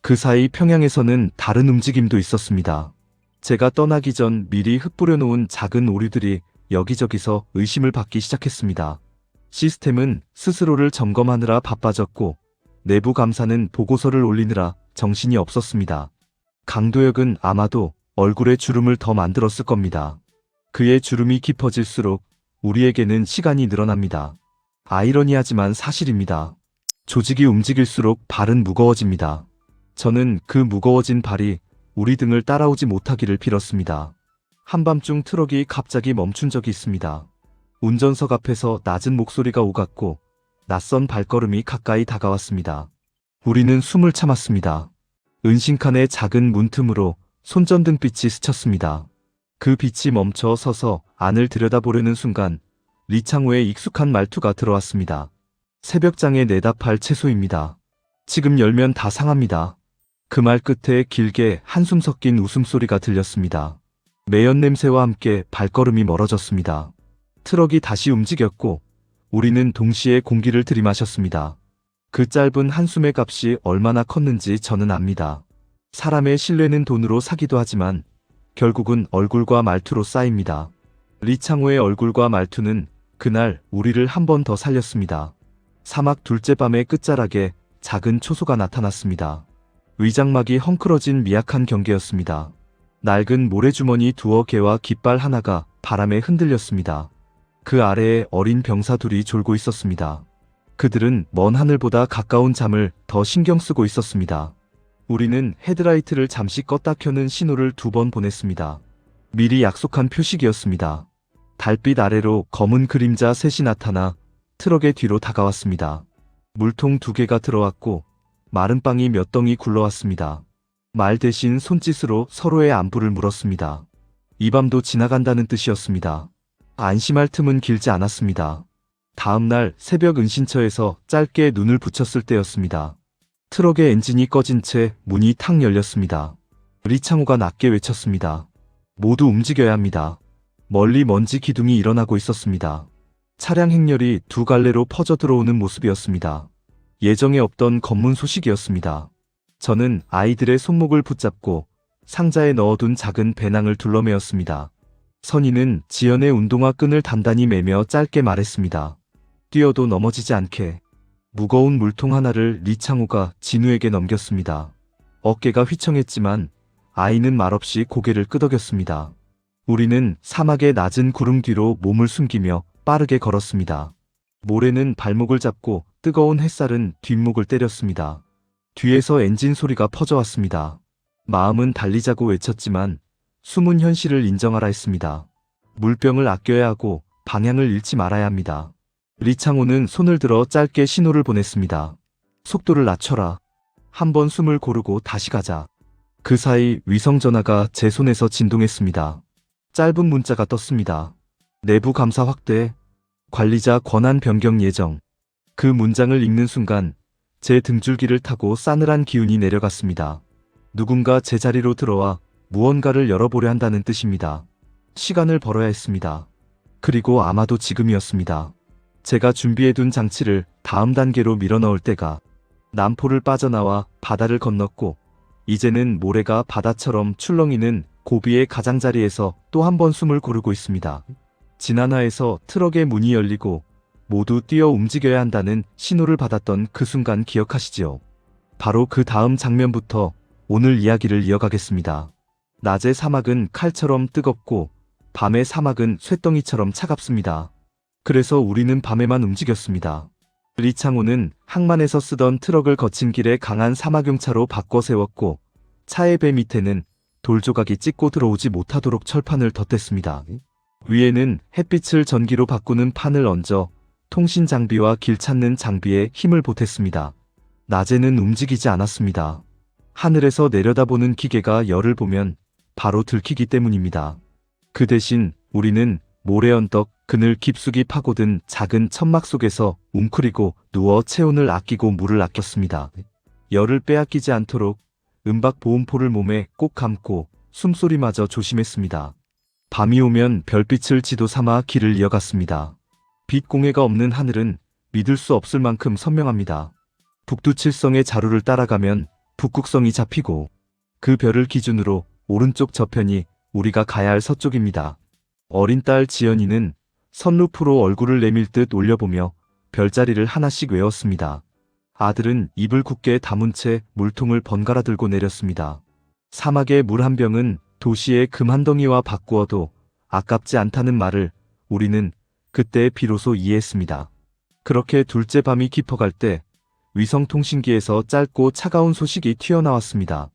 그 사이 평양에서는 다른 움직임도 있었습니다. 제가 떠나기 전 미리 흩뿌려 놓은 작은 오류들이 여기저기서 의심을 받기 시작했습니다. 시스템은 스스로를 점검하느라 바빠졌고 내부 감사는 보고서를 올리느라 정신이 없었습니다. 강도혁은 아마도 얼굴에 주름을 더 만들었을 겁니다. 그의 주름이 깊어질수록 우리에게는 시간이 늘어납니다. 아이러니하지만 사실입니다. 조직이 움직일수록 발은 무거워집니다. 저는 그 무거워진 발이 우리 등을 따라오지 못하기를 빌었습니다. 한밤중 트럭이 갑자기 멈춘 적이 있습니다. 운전석 앞에서 낮은 목소리가 오갔고 낯선 발걸음이 가까이 다가왔습니다. 우리는 숨을 참았습니다. 은신칸의 작은 문틈으로 손전등빛이 스쳤습니다. 그 빛이 멈춰 서서 안을 들여다보려는 순간 리창호의 익숙한 말투가 들어왔습니다. 새벽장에 내다 팔 채소입니다. 지금 열면 다 상합니다. 그 말 끝에 길게 한숨 섞인 웃음소리가 들렸습니다. 매연 냄새와 함께 발걸음이 멀어졌습니다. 트럭이 다시 움직였고 우리는 동시에 공기를 들이마셨습니다. 그 짧은 한숨의 값이 얼마나 컸는지 저는 압니다. 사람의 신뢰는 돈으로 사기도 하지만 결국은 얼굴과 말투로 쌓입니다. 리창호의 얼굴과 말투는 그날 우리를 한 번 더 살렸습니다. 사막 둘째 밤의 끝자락에 작은 초소가 나타났습니다. 위장막이 헝클어진 미약한 경계였습니다. 낡은 모래주머니 두어 개와 깃발 하나가 바람에 흔들렸습니다. 그 아래에 어린 병사 둘이 졸고 있었습니다. 그들은 먼 하늘보다 가까운 잠을 더 신경 쓰고 있었습니다. 우리는 헤드라이트를 잠시 껐다 켜는 신호를 2번 보냈습니다. 미리 약속한 표식이었습니다. 달빛 아래로 검은 그림자 셋이 나타나 트럭의 뒤로 다가왔습니다. 물통 2개가 들어왔고 마른 빵이 몇 덩이 굴러왔습니다. 말 대신 손짓으로 서로의 안부를 물었습니다. 이 밤도 지나간다는 뜻이었습니다. 안심할 틈은 길지 않았습니다. 다음 날 새벽 은신처에서 짧게 눈을 붙였을 때였습니다. 트럭의 엔진이 꺼진 채 문이 탁 열렸습니다. 리창호가 낮게 외쳤습니다. 모두 움직여야 합니다. 멀리 먼지 기둥이 일어나고 있었습니다. 차량 행렬이 두 갈래로 퍼져 들어오는 모습이었습니다. 예정에 없던 검문 소식이었습니다. 저는 아이들의 손목을 붙잡고 상자에 넣어둔 작은 배낭을 둘러매었습니다. 선희는 지연의 운동화 끈을 단단히 매며 짧게 말했습니다. 뛰어도 넘어지지 않게. 무거운 물통 하나를 리창호가 진우에게 넘겼습니다. 어깨가 휘청했지만 아이는 말없이 고개를 끄덕였습니다. 우리는 사막의 낮은 구름 뒤로 몸을 숨기며 빠르게 걸었습니다. 모래는 발목을 잡고 뜨거운 햇살은 뒷목을 때렸습니다. 뒤에서 엔진 소리가 퍼져왔습니다. 마음은 달리자고 외쳤지만 숨은 현실을 인정하라 했습니다. 물병을 아껴야 하고 방향을 잃지 말아야 합니다. 리창호는 손을 들어 짧게 신호를 보냈습니다. 속도를 낮춰라. 한번 숨을 고르고 다시 가자. 그 사이 위성전화가 제 손에서 진동했습니다. 짧은 문자가 떴습니다. 내부 감사 확대. 관리자 권한 변경 예정. 그 문장을 읽는 순간 제 등줄기를 타고 싸늘한 기운이 내려갔습니다. 누군가 제 자리로 들어와 무언가를 열어보려 한다는 뜻입니다. 시간을 벌어야 했습니다. 그리고 아마도 지금이었습니다. 제가 준비해둔 장치를 다음 단계로 밀어넣을 때가 남포를 빠져나와 바다를 건넜고 이제는 모래가 바다처럼 출렁이는 고비의 가장자리에서 또 한 번 숨을 고르고 있습니다. 지난화에서 트럭의 문이 열리고 모두 뛰어 움직여야 한다는 신호를 받았던 그 순간 기억하시지요? 바로 그 다음 장면부터 오늘 이야기를 이어가겠습니다. 낮의 사막은 칼처럼 뜨겁고 밤의 사막은 쇳덩이처럼 차갑습니다. 그래서 우리는 밤에만 움직였습니다. 리창호는 항만에서 쓰던 트럭을 거친 길에 강한 사막용차로 바꿔 세웠고 차의 배 밑에는 돌조각이 찍고 들어오지 못하도록 철판을 덧댔습니다. 위에는 햇빛을 전기로 바꾸는 판을 얹어 통신 장비와 길 찾는 장비에 힘을 보탰습니다. 낮에는 움직이지 않았습니다. 하늘에서 내려다보는 기계가 열을 보면 바로 들키기 때문입니다. 그 대신 우리는 모래 언덕 그늘 깊숙이 파고든 작은 천막 속에서 웅크리고 누워 체온을 아끼고 물을 아꼈습니다. 열을 빼앗기지 않도록 은박 보온포를 몸에 꼭 감고 숨소리마저 조심했습니다. 밤이 오면 별빛을 지도 삼아 길을 이어갔습니다. 빛 공해가 없는 하늘은 믿을 수 없을 만큼 선명합니다. 북두칠성의 자루를 따라가면 북극성이 잡히고 그 별을 기준으로 오른쪽 저편이 우리가 가야 할 서쪽입니다. 어린 딸 지연이는 선루프로 얼굴을 내밀 듯 올려보며 별자리를 하나씩 외웠습니다. 아들은 입을 굳게 다문 채 물통을 번갈아 들고 내렸습니다. 사막의 물 한 병은 도시의 금 한 덩이와 바꾸어도 아깝지 않다는 말을 우리는 그때 비로소 이해했습니다. 그렇게 둘째 밤이 깊어갈 때 위성통신기에서 짧고 차가운 소식이 튀어나왔습니다.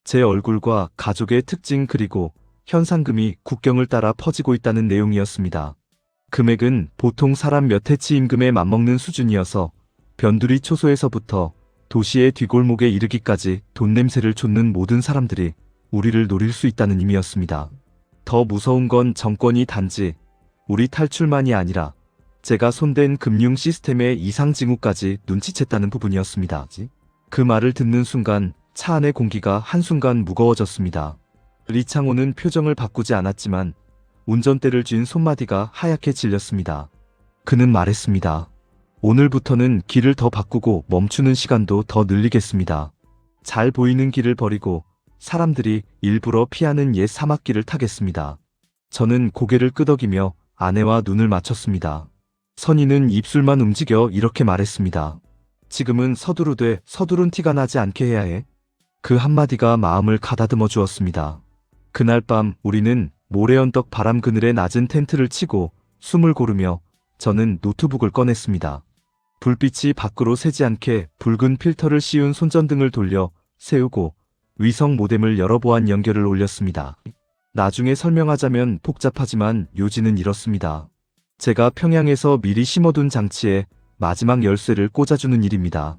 제 얼굴과 가족의 특징 그리고 현상금이 국경을 따라 퍼지고 있다는 내용이었습니다. 금액은 보통 사람 몇 해치 임금에 맞먹는 수준이어서 변두리 초소에서부터 도시의 뒷골목에 이르기까지 돈 냄새를 쫓는 모든 사람들이 우리를 노릴 수 있다는 의미였습니다. 더 무서운 건 정권이 단지 우리 탈출만이 아니라 제가 손댄 금융 시스템의 이상 징후까지 눈치챘다는 부분이었습니다. 그 말을 듣는 순간 차 안의 공기가 한순간 무거워졌습니다. 리창호는 표정을 바꾸지 않았지만 운전대를 쥔 손마디가 하얗게 질렸습니다. 그는 말했습니다. 오늘부터는 길을 더 바꾸고 멈추는 시간도 더 늘리겠습니다. 잘 보이는 길을 버리고 사람들이 일부러 피하는 옛 사막길을 타겠습니다. 저는 고개를 끄덕이며 아내와 눈을 맞췄습니다. 선희는 입술만 움직여 이렇게 말했습니다. 지금은 서두르되 서두른 티가 나지 않게 해야 해. 그 한마디가 마음을 가다듬어 주었습니다. 그날 밤 우리는 모래언덕 바람 그늘에 낮은 텐트를 치고 숨을 고르며 저는 노트북을 꺼냈습니다. 불빛이 밖으로 새지 않게 붉은 필터를 씌운 손전등을 돌려 세우고 위성 모뎀을 여러 보안 연결을 올렸습니다. 나중에 설명하자면 복잡하지만 요지는 이렇습니다. 제가 평양에서 미리 심어둔 장치에 마지막 열쇠를 꽂아주는 일입니다.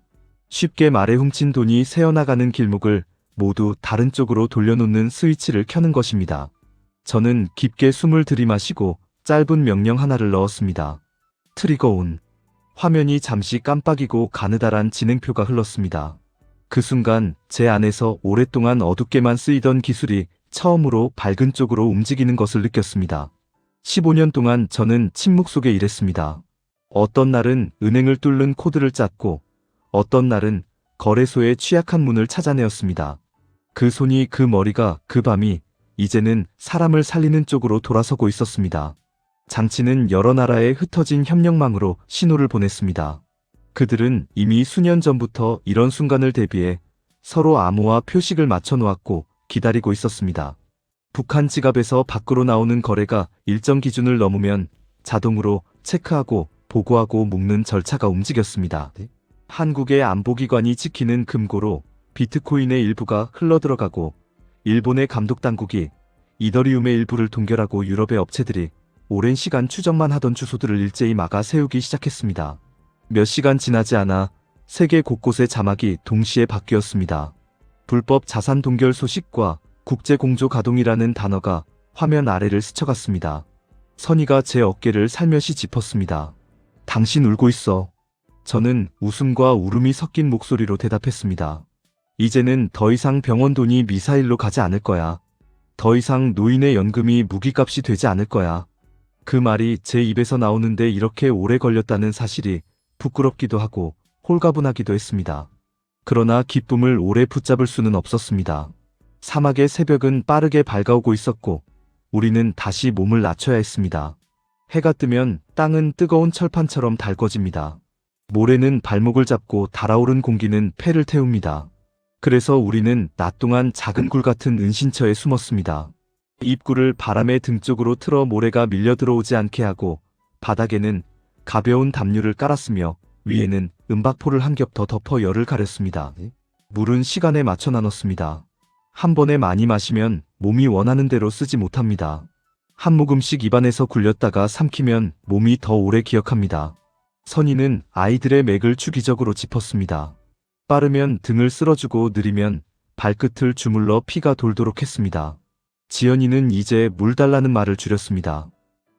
쉽게 말해 훔친 돈이 새어나가는 길목을 모두 다른 쪽으로 돌려놓는 스위치를 켜는 것입니다. 저는 깊게 숨을 들이마시고 짧은 명령 하나를 넣었습니다. 트리거 온. 화면이 잠시 깜빡이고 가느다란 진행표가 흘렀습니다. 그 순간 제 안에서 오랫동안 어둡게만 쓰이던 기술이 처음으로 밝은 쪽으로 움직이는 것을 느꼈습니다. 15년 동안 저는 침묵 속에 일했습니다. 어떤 날은 은행을 뚫는 코드를 짰고 어떤 날은 거래소의 취약한 문을 찾아내었습니다. 그 손이, 그 머리가, 그 밤이 이제는 사람을 살리는 쪽으로 돌아서고 있었습니다. 장치는 여러 나라에 흩어진 협력망으로 신호를 보냈습니다. 그들은 이미 수년 전부터 이런 순간을 대비해 서로 암호와 표식을 맞춰 놓았고 기다리고 있었습니다. 북한 지갑에서 밖으로 나오는 거래가 일정 기준을 넘으면 자동으로 체크하고 보고하고 묶는 절차가 움직였습니다. 한국의 안보기관이 지키는 금고로 비트코인의 일부가 흘러들어가고 일본의 감독당국이 이더리움의 일부를 동결하고 유럽의 업체들이 오랜 시간 추적만 하던 주소들을 일제히 막아 세우기 시작했습니다. 몇 시간 지나지 않아 세계 곳곳의 자막이 동시에 바뀌었습니다. 불법 자산 동결 소식과 국제 공조 가동이라는 단어가 화면 아래를 스쳐갔습니다. 선희가 제 어깨를 살며시 짚었습니다. 당신 울고 있어. 저는 웃음과 울음이 섞인 목소리로 대답했습니다. 이제는 더 이상 병원 돈이 미사일로 가지 않을 거야. 더 이상 노인의 연금이 무기값이 되지 않을 거야. 그 말이 제 입에서 나오는데 이렇게 오래 걸렸다는 사실이 부끄럽기도 하고 홀가분하기도 했습니다. 그러나 기쁨을 오래 붙잡을 수는 없었습니다. 사막의 새벽은 빠르게 밝아오고 있었고 우리는 다시 몸을 낮춰야 했습니다. 해가 뜨면 땅은 뜨거운 철판처럼 달궈집니다. 모래는 발목을 잡고 달아오른 공기는 폐를 태웁니다. 그래서 우리는 낮 동안 작은 굴 같은 은신처에 숨었습니다. 입구를 바람의 등 쪽으로 틀어 모래가 밀려 들어오지 않게 하고 바닥에는 가벼운 담요를 깔았으며 위에는 은박포를 한 겹 더 덮어 열을 가렸습니다. 물은 시간에 맞춰 나눴습니다. 한 번에 많이 마시면 몸이 원하는 대로 쓰지 못합니다. 한 모금씩 입안에서 굴렸다가 삼키면 몸이 더 오래 기억합니다. 선희는 아이들의 맥을 주기적으로 짚었습니다. 빠르면 등을 쓸어주고 느리면 발끝을 주물러 피가 돌도록 했습니다. 지연이는 이제 물 달라는 말을 줄였습니다.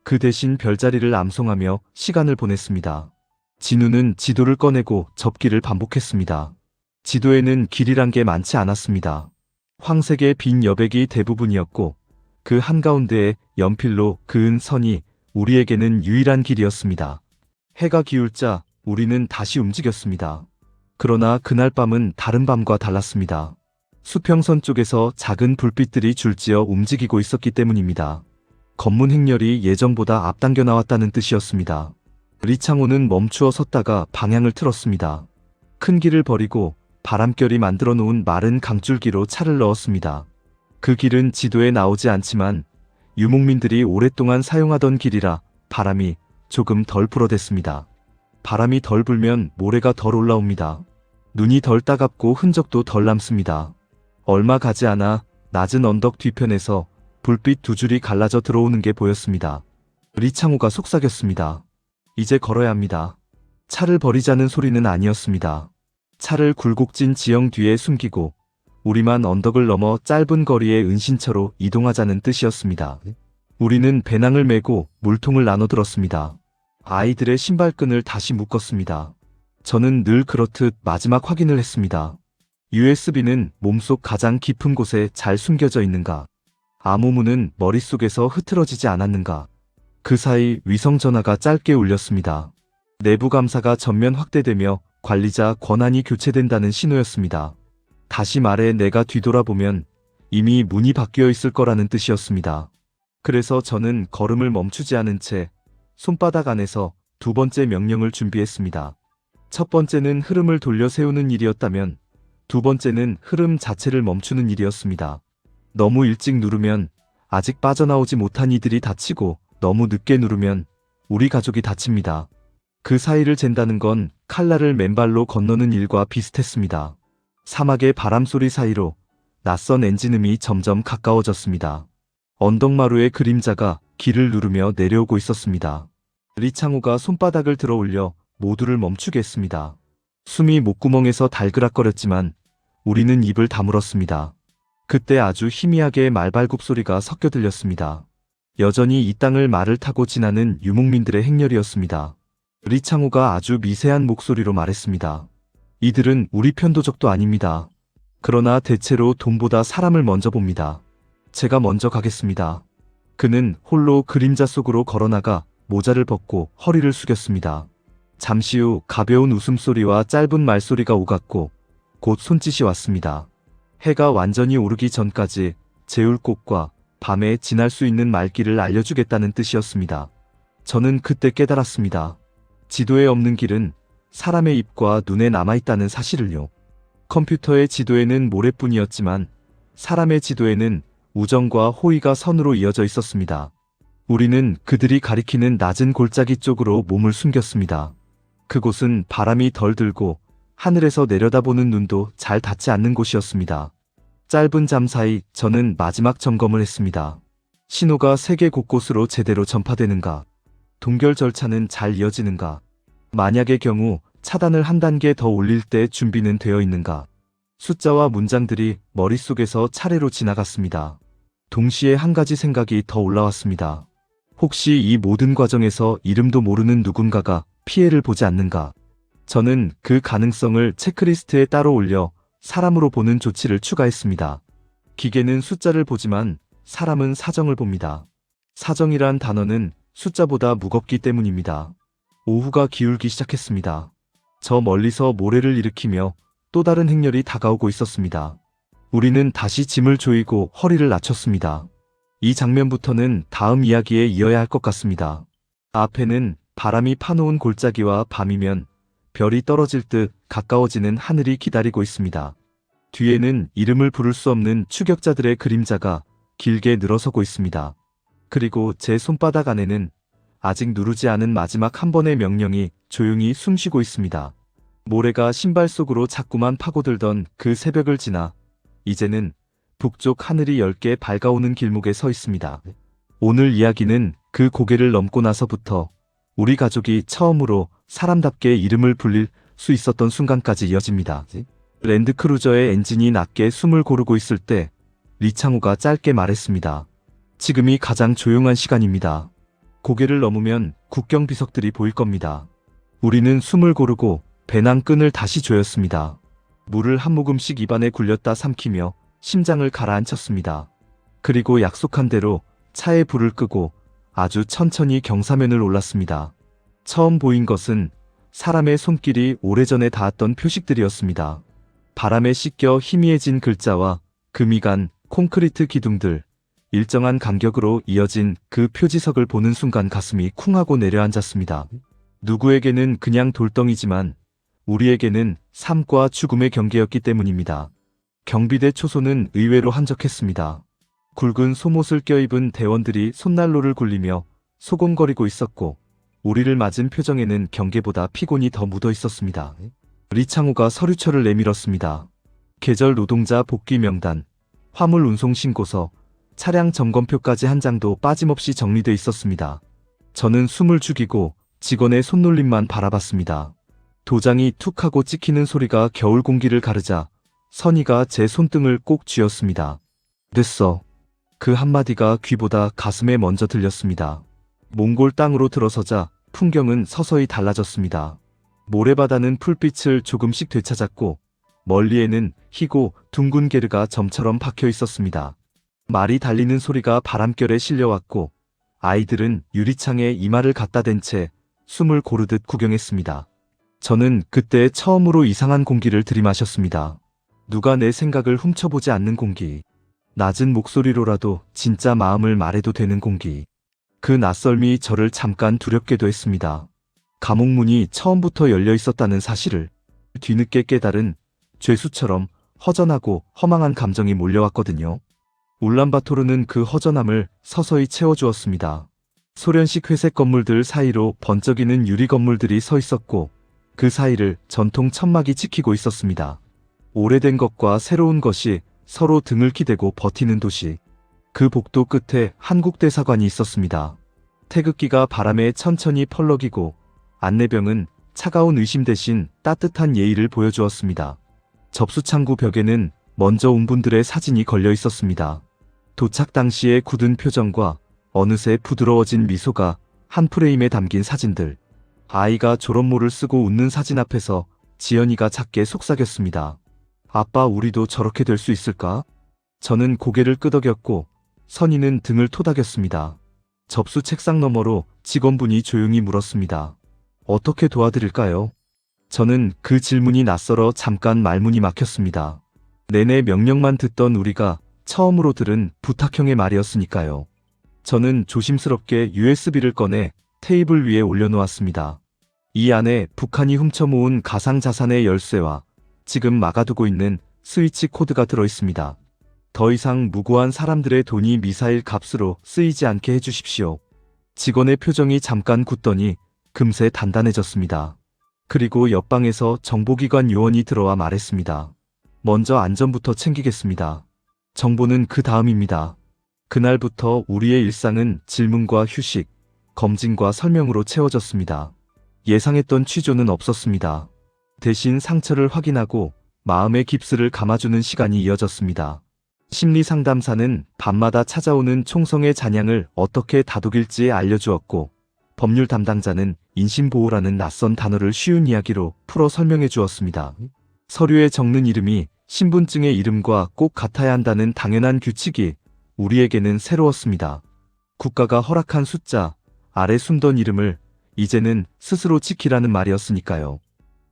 그 대신 별자리를 암송하며 시간을 보냈습니다. 진우는 지도를 꺼내고 접기를 반복했습니다. 지도에는 길이란 게 많지 않았습니다. 황색의 빈 여백이 대부분이었고 그 한가운데에 연필로 그은 선이 우리에게는 유일한 길이었습니다. 해가 기울자 우리는 다시 움직였습니다. 그러나 그날 밤은 다른 밤과 달랐습니다. 수평선 쪽에서 작은 불빛들이 줄지어 움직이고 있었기 때문입니다. 검문 행렬이 예정보다 앞당겨 나왔다는 뜻이었습니다. 리창호는 멈추어 섰다가 방향을 틀었습니다. 큰 길을 버리고 바람결이 만들어 놓은 마른 강줄기로 차를 넣었습니다. 그 길은 지도에 나오지 않지만 유목민들이 오랫동안 사용하던 길이라 바람이 조금 덜 불어댔습니다. 바람이 덜 불면 모래가 덜 올라옵니다. 눈이 덜 따갑고 흔적도 덜 남습니다. 얼마 가지 않아 낮은 언덕 뒤편에서 불빛 두 줄이 갈라져 들어오는 게 보였습니다. 리창호가 속삭였습니다. 이제 걸어야 합니다. 차를 버리자는 소리는 아니었습니다. 차를 굴곡진 지형 뒤에 숨기고 우리만 언덕을 넘어 짧은 거리의 은신처로 이동하자는 뜻이었습니다. 우리는 배낭을 메고 물통을 나눠 들었습니다. 아이들의 신발끈을 다시 묶었습니다. 저는 늘 그렇듯 마지막 확인을 했습니다. USB는 몸속 가장 깊은 곳에 잘 숨겨져 있는가? 암호문은 머릿속에서 흐트러지지 않았는가? 그 사이 위성 전화가 짧게 울렸습니다. 내부 감사가 전면 확대되며 관리자 권한이 교체된다는 신호였습니다. 다시 말해 내가 뒤돌아보면 이미 문이 바뀌어 있을 거라는 뜻이었습니다. 그래서 저는 걸음을 멈추지 않은 채 손바닥 안에서 두 번째 명령을 준비했습니다. 첫 번째는 흐름을 돌려 세우는 일이었다면 두 번째는 흐름 자체를 멈추는 일이었습니다. 너무 일찍 누르면 아직 빠져나오지 못한 이들이 다치고 너무 늦게 누르면 우리 가족이 다칩니다. 그 사이를 잰다는 건 칼날을 맨발로 건너는 일과 비슷했습니다. 사막의 바람소리 사이로 낯선 엔진음이 점점 가까워졌습니다. 언덕마루의 그림자가 길을 누르며 내려오고 있었습니다. 리창호가 손바닥을 들어 올려 모두를 멈추게 했습니다. 숨이 목구멍에서 달그락거렸지만 우리는 입을 다물었습니다. 그때 아주 희미하게 말발굽 소리가 섞여 들렸습니다. 여전히 이 땅을 말을 타고 지나는 유목민들의 행렬이었습니다. 리창호가 아주 미세한 목소리로 말했습니다. 이들은 우리 편도적도 아닙니다. 그러나 대체로 돈보다 사람을 먼저 봅니다. 제가 먼저 가겠습니다. 그는 홀로 그림자 속으로 걸어나가 모자를 벗고 허리를 숙였습니다. 잠시 후 가벼운 웃음소리와 짧은 말소리가 오갔고 곧 손짓이 왔습니다. 해가 완전히 오르기 전까지 제울꽃과 밤에 지날 수 있는 말길을 알려주겠다는 뜻이었습니다. 저는 그때 깨달았습니다. 지도에 없는 길은 사람의 입과 눈에 남아있다는 사실을요. 컴퓨터의 지도에는 모래뿐이었지만 사람의 지도에는 우정과 호의가 선으로 이어져 있었습니다. 우리는 그들이 가리키는 낮은 골짜기 쪽으로 몸을 숨겼습니다. 그곳은 바람이 덜 들고 하늘에서 내려다보는 눈도 잘 닿지 않는 곳이었습니다. 짧은 잠 사이 저는 마지막 점검을 했습니다. 신호가 세계 곳곳으로 제대로 전파되는가? 동결 절차는 잘 이어지는가? 만약의 경우 차단을 한 단계 더 올릴 때 준비는 되어 있는가? 숫자와 문장들이 머릿속에서 차례로 지나갔습니다. 동시에 한 가지 생각이 더 올라왔습니다. 혹시 이 모든 과정에서 이름도 모르는 누군가가 피해를 보지 않는가? 저는 그 가능성을 체크리스트에 따로 올려 사람으로 보는 조치를 추가했습니다. 기계는 숫자를 보지만 사람은 사정을 봅니다. 사정이란 단어는 숫자보다 무겁기 때문입니다. 오후가 기울기 시작했습니다. 저 멀리서 모래를 일으키며 또 다른 행렬이 다가오고 있었습니다. 우리는 다시 짐을 조이고 허리를 낮췄습니다. 이 장면부터는 다음 이야기에 이어야 할 것 같습니다. 앞에는 바람이 파놓은 골짜기와 밤이면 별이 떨어질 듯 가까워지는 하늘이 기다리고 있습니다. 뒤에는 이름을 부를 수 없는 추격자들의 그림자가 길게 늘어서고 있습니다. 그리고 제 손바닥 안에는 아직 누르지 않은 마지막 한 번의 명령이 조용히 숨쉬고 있습니다. 모래가 신발 속으로 자꾸만 파고들던 그 새벽을 지나 이제는 북쪽 하늘이 10개 밝아오는 길목에 서 있습니다. 오늘 이야기는 그 고개를 넘고 나서부터 우리 가족이 처음으로 사람답게 이름을 불릴 수 있었던 순간까지 이어집니다. 랜드크루저의 엔진이 낮게 숨을 고르고 있을 때 리창호가 짧게 말했습니다. 지금이 가장 조용한 시간입니다. 고개를 넘으면 국경 비석들이 보일 겁니다. 우리는 숨을 고르고 배낭 끈을 다시 조였습니다. 물을 한 모금씩 입안에 굴렸다 삼키며 심장을 가라앉혔습니다. 그리고 약속한 대로 차에 불을 끄고 아주 천천히 경사면을 올랐습니다. 처음 보인 것은 사람의 손길이 오래전에 닿았던 표식들이었습니다. 바람에 씻겨 희미해진 글자와 금이 간 콘크리트 기둥들, 일정한 간격으로 이어진 그 표지석을 보는 순간 가슴이 쿵하고 내려앉았습니다. 누구에게는 그냥 돌덩이지만 우리에게는 삶과 죽음의 경계였기 때문입니다. 경비대 초소는 의외로 한적했습니다. 굵은 속옷을 껴입은 대원들이 손난로를 굴리며 소곤거리고 있었고 우리를 맞은 표정에는 경계보다 피곤이 더 묻어 있었습니다. 리창호가 서류철을 내밀었습니다. 계절 노동자 복귀 명단, 화물 운송 신고서, 차량 점검표까지 한 장도 빠짐없이 정리돼 있었습니다. 저는 숨을 죽이고 직원의 손놀림만 바라봤습니다. 도장이 툭 하고 찍히는 소리가 겨울 공기를 가르자 선희가 제 손등을 꼭 쥐었습니다. 됐어. 그 한마디가 귀보다 가슴에 먼저 들렸습니다. 몽골 땅으로 들어서자 풍경은 서서히 달라졌습니다. 모래바다는 풀빛을 조금씩 되찾았고 멀리에는 희고 둥근 게르가 점처럼 박혀 있었습니다. 말이 달리는 소리가 바람결에 실려왔고 아이들은 유리창에 이마를 갖다 댄 채 숨을 고르듯 구경했습니다. 저는 그때 처음으로 이상한 공기를 들이마셨습니다. 누가 내 생각을 훔쳐보지 않는 공기. 낮은 목소리로라도 진짜 마음을 말해도 되는 공기. 그 낯설미 저를 잠깐 두렵게도 했습니다. 감옥문이 처음부터 열려 있었다는 사실을 뒤늦게 깨달은 죄수처럼 허전하고 허망한 감정이 몰려왔거든요. 울란바토르는 그 허전함을 서서히 채워주었습니다. 소련식 회색 건물들 사이로 번쩍이는 유리 건물들이 서 있었고 그 사이를 전통 천막이 지키고 있었습니다. 오래된 것과 새로운 것이 서로 등을 기대고 버티는 도시. 그 복도 끝에 한국 대사관이 있었습니다. 태극기가 바람에 천천히 펄럭이고 안내병은 차가운 의심 대신 따뜻한 예의를 보여주었습니다. 접수창구 벽에는 먼저 온 분들의 사진이 걸려 있었습니다. 도착 당시의 굳은 표정과 어느새 부드러워진 미소가 한 프레임에 담긴 사진들. 아이가 졸업모를 쓰고 웃는 사진 앞에서 지연이가 작게 속삭였습니다. 아빠, 우리도 저렇게 될 수 있을까? 저는 고개를 끄덕였고 선희는 등을 토닥였습니다. 접수 책상 너머로 직원분이 조용히 물었습니다. 어떻게 도와드릴까요? 저는 그 질문이 낯설어 잠깐 말문이 막혔습니다. 내내 명령만 듣던 우리가 처음으로 들은 부탁형의 말이었으니까요. 저는 조심스럽게 USB를 꺼내 테이블 위에 올려놓았습니다. 이 안에 북한이 훔쳐모은 가상자산의 열쇠와 지금 막아두고 있는 스위치 코드가 들어있습니다. 더 이상 무고한 사람들의 돈이 미사일 값으로 쓰이지 않게 해주십시오. 직원의 표정이 잠깐 굳더니 금세 단단해졌습니다. 그리고 옆방에서 정보기관 요원이 들어와 말했습니다. 먼저 안전부터 챙기겠습니다. 정보는 그 다음입니다. 그날부터 우리의 일상은 질문과 휴식, 검진과 설명으로 채워졌습니다. 예상했던 취조는 없었습니다. 대신 상처를 확인하고 마음의 깁스를 감아주는 시간이 이어졌습니다. 심리상담사는 밤마다 찾아오는 총성의 잔향을 어떻게 다독일지 알려주었고, 법률 담당자는 인신보호라는 낯선 단어를 쉬운 이야기로 풀어 설명해 주었습니다. 서류에 적는 이름이 신분증의 이름과 꼭 같아야 한다는 당연한 규칙이 우리에게는 새로웠습니다. 국가가 허락한 숫자 아래 숨던 이름을 이제는 스스로 지키라는 말이었으니까요.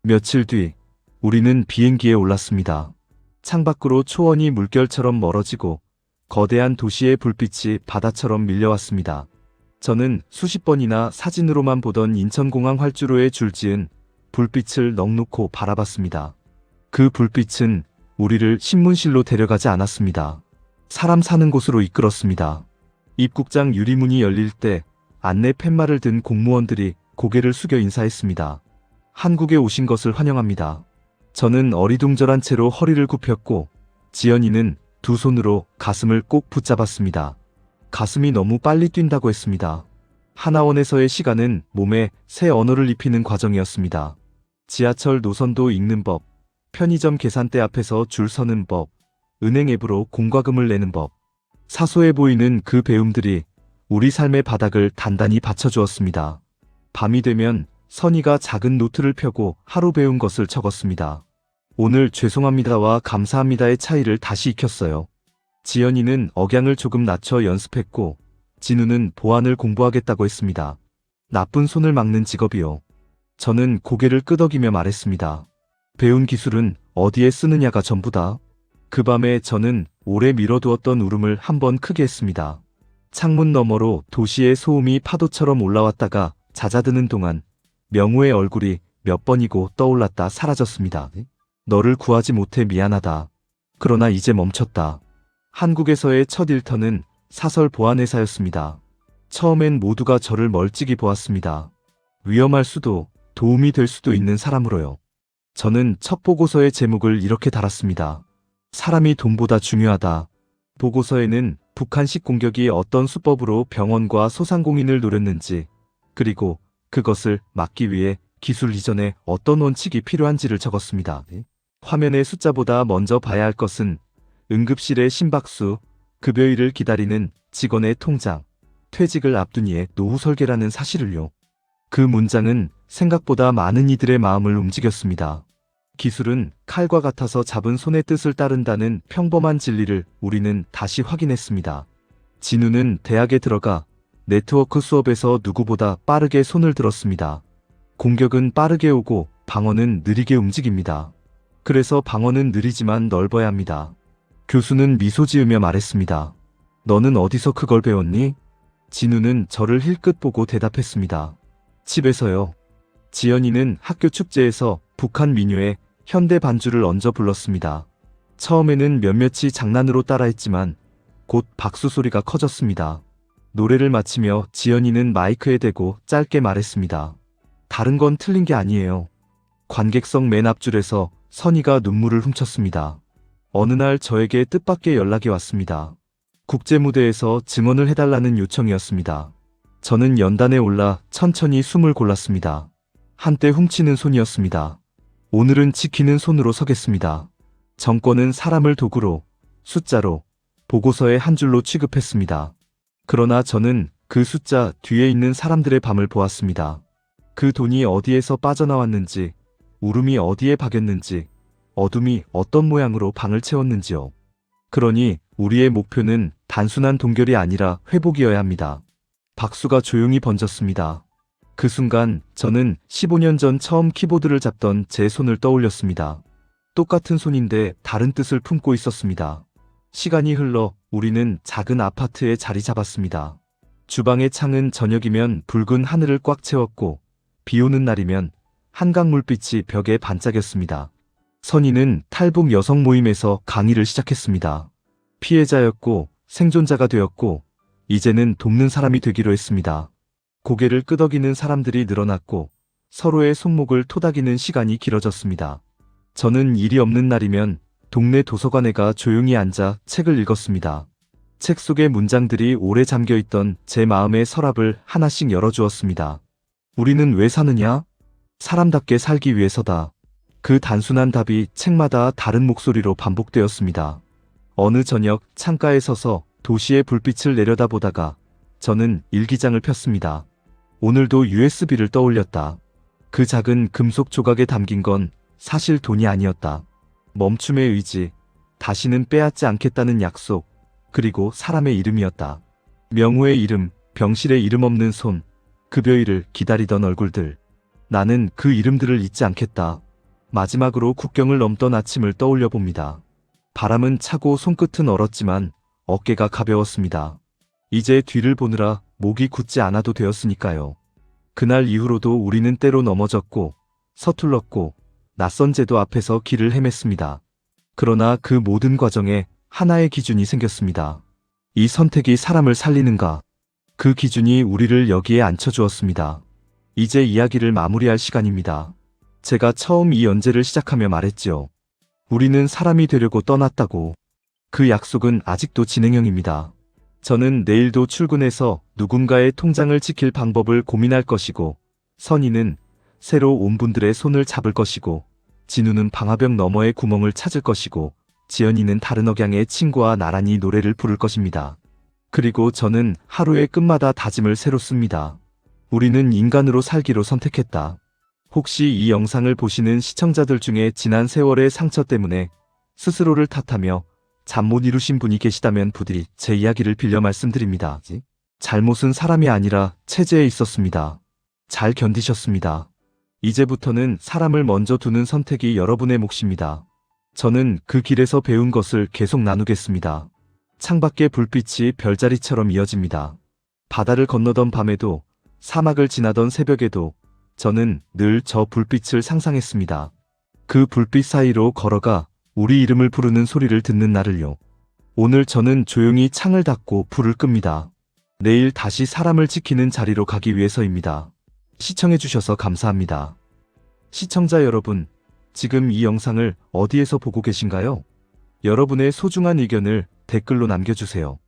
며칠 뒤 우리는 비행기에 올랐습니다. 창밖으로 초원이 물결처럼 멀어지고 거대한 도시의 불빛이 바다처럼 밀려왔습니다. 저는 수십 번이나 사진으로만 보던 인천공항 활주로에 줄지은 불빛을 넋놓고 바라봤습니다. 그 불빛은 우리를 신문실로 데려가지 않았습니다. 사람 사는 곳으로 이끌었습니다. 입국장 유리문이 열릴 때 안내 팻말을 든 공무원들이 고개를 숙여 인사했습니다. 한국에 오신 것을 환영합니다. 저는 어리둥절한 채로 허리를 굽혔고 지연이는 두 손으로 가슴을 꼭 붙잡았습니다. 가슴이 너무 빨리 뛴다고 했습니다. 하나원에서의 시간은 몸에 새 언어를 입히는 과정이었습니다. 지하철 노선도 읽는 법, 편의점 계산대 앞에서 줄 서는 법, 은행 앱으로 공과금을 내는 법. 사소해 보이는 그 배움들이 우리 삶의 바닥을 단단히 받쳐주었습니다. 밤이 되면 선희가 작은 노트를 펴고 하루 배운 것을 적었습니다. 오늘 죄송합니다와 감사합니다의 차이를 다시 익혔어요. 지연이는 억양을 조금 낮춰 연습했고 진우는 보안을 공부하겠다고 했습니다. 나쁜 손을 막는 직업이요. 저는 고개를 끄덕이며 말했습니다. 배운 기술은 어디에 쓰느냐가 전부다. 그 밤에 저는 오래 미뤄두었던 울음을 한번 크게 했습니다. 창문 너머로 도시의 소음이 파도처럼 올라왔다가 잦아드는 동안 명우의 얼굴이 몇 번이고 떠올랐다 사라졌습니다. 너를 구하지 못해 미안하다. 그러나 이제 멈췄다. 한국에서의 첫 일터는 사설 보안회사였습니다. 처음엔 모두가 저를 멀찍이 보았습니다. 위험할 수도 도움이 될 수도 있는 사람으로요. 저는 첫 보고서의 제목을 이렇게 달았습니다. 사람이 돈보다 중요하다. 보고서에는 북한식 공격이 어떤 수법으로 병원과 소상공인을 노렸는지, 그리고 그것을 막기 위해 기술 이전에 어떤 원칙이 필요한지를 적었습니다. 화면의 숫자보다 먼저 봐야 할 것은 응급실의 심박수, 급여일을 기다리는 직원의 통장, 퇴직을 앞둔 이의 노후 설계라는 사실을요. 그 문장은 생각보다 많은 이들의 마음을 움직였습니다. 기술은 칼과 같아서 잡은 손의 뜻을 따른다는 평범한 진리를 우리는 다시 확인했습니다. 진우는 대학에 들어가 네트워크 수업에서 누구보다 빠르게 손을 들었습니다. 공격은 빠르게 오고 방어는 느리게 움직입니다. 그래서 방어는 느리지만 넓어야 합니다. 교수는 미소 지으며 말했습니다. 너는 어디서 그걸 배웠니? 진우는 저를 힐끗 보고 대답했습니다. 집에서요. 지연이는 학교 축제에서 북한 민요에 현대 반주를 얹어 불렀습니다. 처음에는 몇몇이 장난으로 따라했지만 곧 박수 소리가 커졌습니다. 노래를 마치며 지연이는 마이크에 대고 짧게 말했습니다. 다른 건 틀린 게 아니에요. 관객석 맨 앞줄에서 선희가 눈물을 훔쳤습니다. 어느 날 저에게 뜻밖의 연락이 왔습니다. 국제무대에서 증언을 해달라는 요청이었습니다. 저는 연단에 올라 천천히 숨을 골랐습니다. 한때 훔치는 손이었습니다. 오늘은 지키는 손으로 서겠습니다. 정권은 사람을 도구로, 숫자로, 보고서의 한 줄로 취급했습니다. 그러나 저는 그 숫자 뒤에 있는 사람들의 밤을 보았습니다. 그 돈이 어디에서 빠져나왔는지, 울음이 어디에 박였는지, 어둠이 어떤 모양으로 방을 채웠는지요. 그러니 우리의 목표는 단순한 동결이 아니라 회복이어야 합니다. 박수가 조용히 번졌습니다. 그 순간 저는 15년 전 처음 키보드를 잡던 제 손을 떠올렸습니다. 똑같은 손인데 다른 뜻을 품고 있었습니다. 시간이 흘러 우리는 작은 아파트에 자리 잡았습니다. 주방의 창은 저녁이면 붉은 하늘을 꽉 채웠고 비 오는 날이면 한강 물빛이 벽에 반짝였습니다. 선희는 탈북 여성 모임에서 강의를 시작했습니다. 피해자였고 생존자가 되었고 이제는 돕는 사람이 되기로 했습니다. 고개를 끄덕이는 사람들이 늘어났고 서로의 손목을 토닥이는 시간이 길어졌습니다. 저는 일이 없는 날이면 동네 도서관에 가 조용히 앉아 책을 읽었습니다. 책 속의 문장들이 오래 잠겨있던 제 마음의 서랍을 하나씩 열어주었습니다. 우리는 왜 사느냐? 사람답게 살기 위해서다. 그 단순한 답이 책마다 다른 목소리로 반복되었습니다. 어느 저녁 창가에 서서 도시의 불빛을 내려다보다가 저는 일기장을 폈습니다. 오늘도 USB를 떠올렸다. 그 작은 금속 조각에 담긴 건 사실 돈이 아니었다. 멈춤의 의지, 다시는 빼앗지 않겠다는 약속, 그리고 사람의 이름이었다. 명우의 이름, 병실의 이름 없는 손, 급여일을 기다리던 얼굴들. 나는 그 이름들을 잊지 않겠다. 마지막으로 국경을 넘던 아침을 떠올려 봅니다. 바람은 차고 손끝은 얼었지만 어깨가 가벼웠습니다. 이제 뒤를 보느라 목이 굳지 않아도 되었으니까요. 그날 이후로도 우리는 때로 넘어졌고 서툴렀고 낯선 제도 앞에서 길을 헤맸습니다. 그러나 그 모든 과정에 하나의 기준이 생겼습니다. 이 선택이 사람을 살리는가? 그 기준이 우리를 여기에 앉혀주었습니다. 이제 이야기를 마무리할 시간입니다. 제가 처음 이 연재를 시작하며 말했지요. 우리는 사람이 되려고 떠났다고. 그 약속은 아직도 진행형입니다. 저는 내일도 출근해서 누군가의 통장을 지킬 방법을 고민할 것이고, 선희는 새로 온 분들의 손을 잡을 것이고, 진우는 방화벽 너머의 구멍을 찾을 것이고, 지연이는 다른 억양의 친구와 나란히 노래를 부를 것입니다. 그리고 저는 하루의 끝마다 다짐을 새로 씁니다. 우리는 인간으로 살기로 선택했다. 혹시 이 영상을 보시는 시청자들 중에 지난 세월의 상처 때문에 스스로를 탓하며 잠 못 이루신 분이 계시다면 부디 제 이야기를 빌려 말씀드립니다. 잘못은 사람이 아니라 체제에 있었습니다. 잘 견디셨습니다. 이제부터는 사람을 먼저 두는 선택이 여러분의 몫입니다. 저는 그 길에서 배운 것을 계속 나누겠습니다. 창밖의 불빛이 별자리처럼 이어집니다. 바다를 건너던 밤에도, 사막을 지나던 새벽에도 저는 늘 저 불빛을 상상했습니다. 그 불빛 사이로 걸어가 우리 이름을 부르는 소리를 듣는 날을요. 오늘 저는 조용히 창을 닫고 불을 끕니다. 내일 다시 사람을 지키는 자리로 가기 위해서입니다. 시청해주셔서 감사합니다. 시청자 여러분, 지금 이 영상을 어디에서 보고 계신가요? 여러분의 소중한 의견을 댓글로 남겨주세요.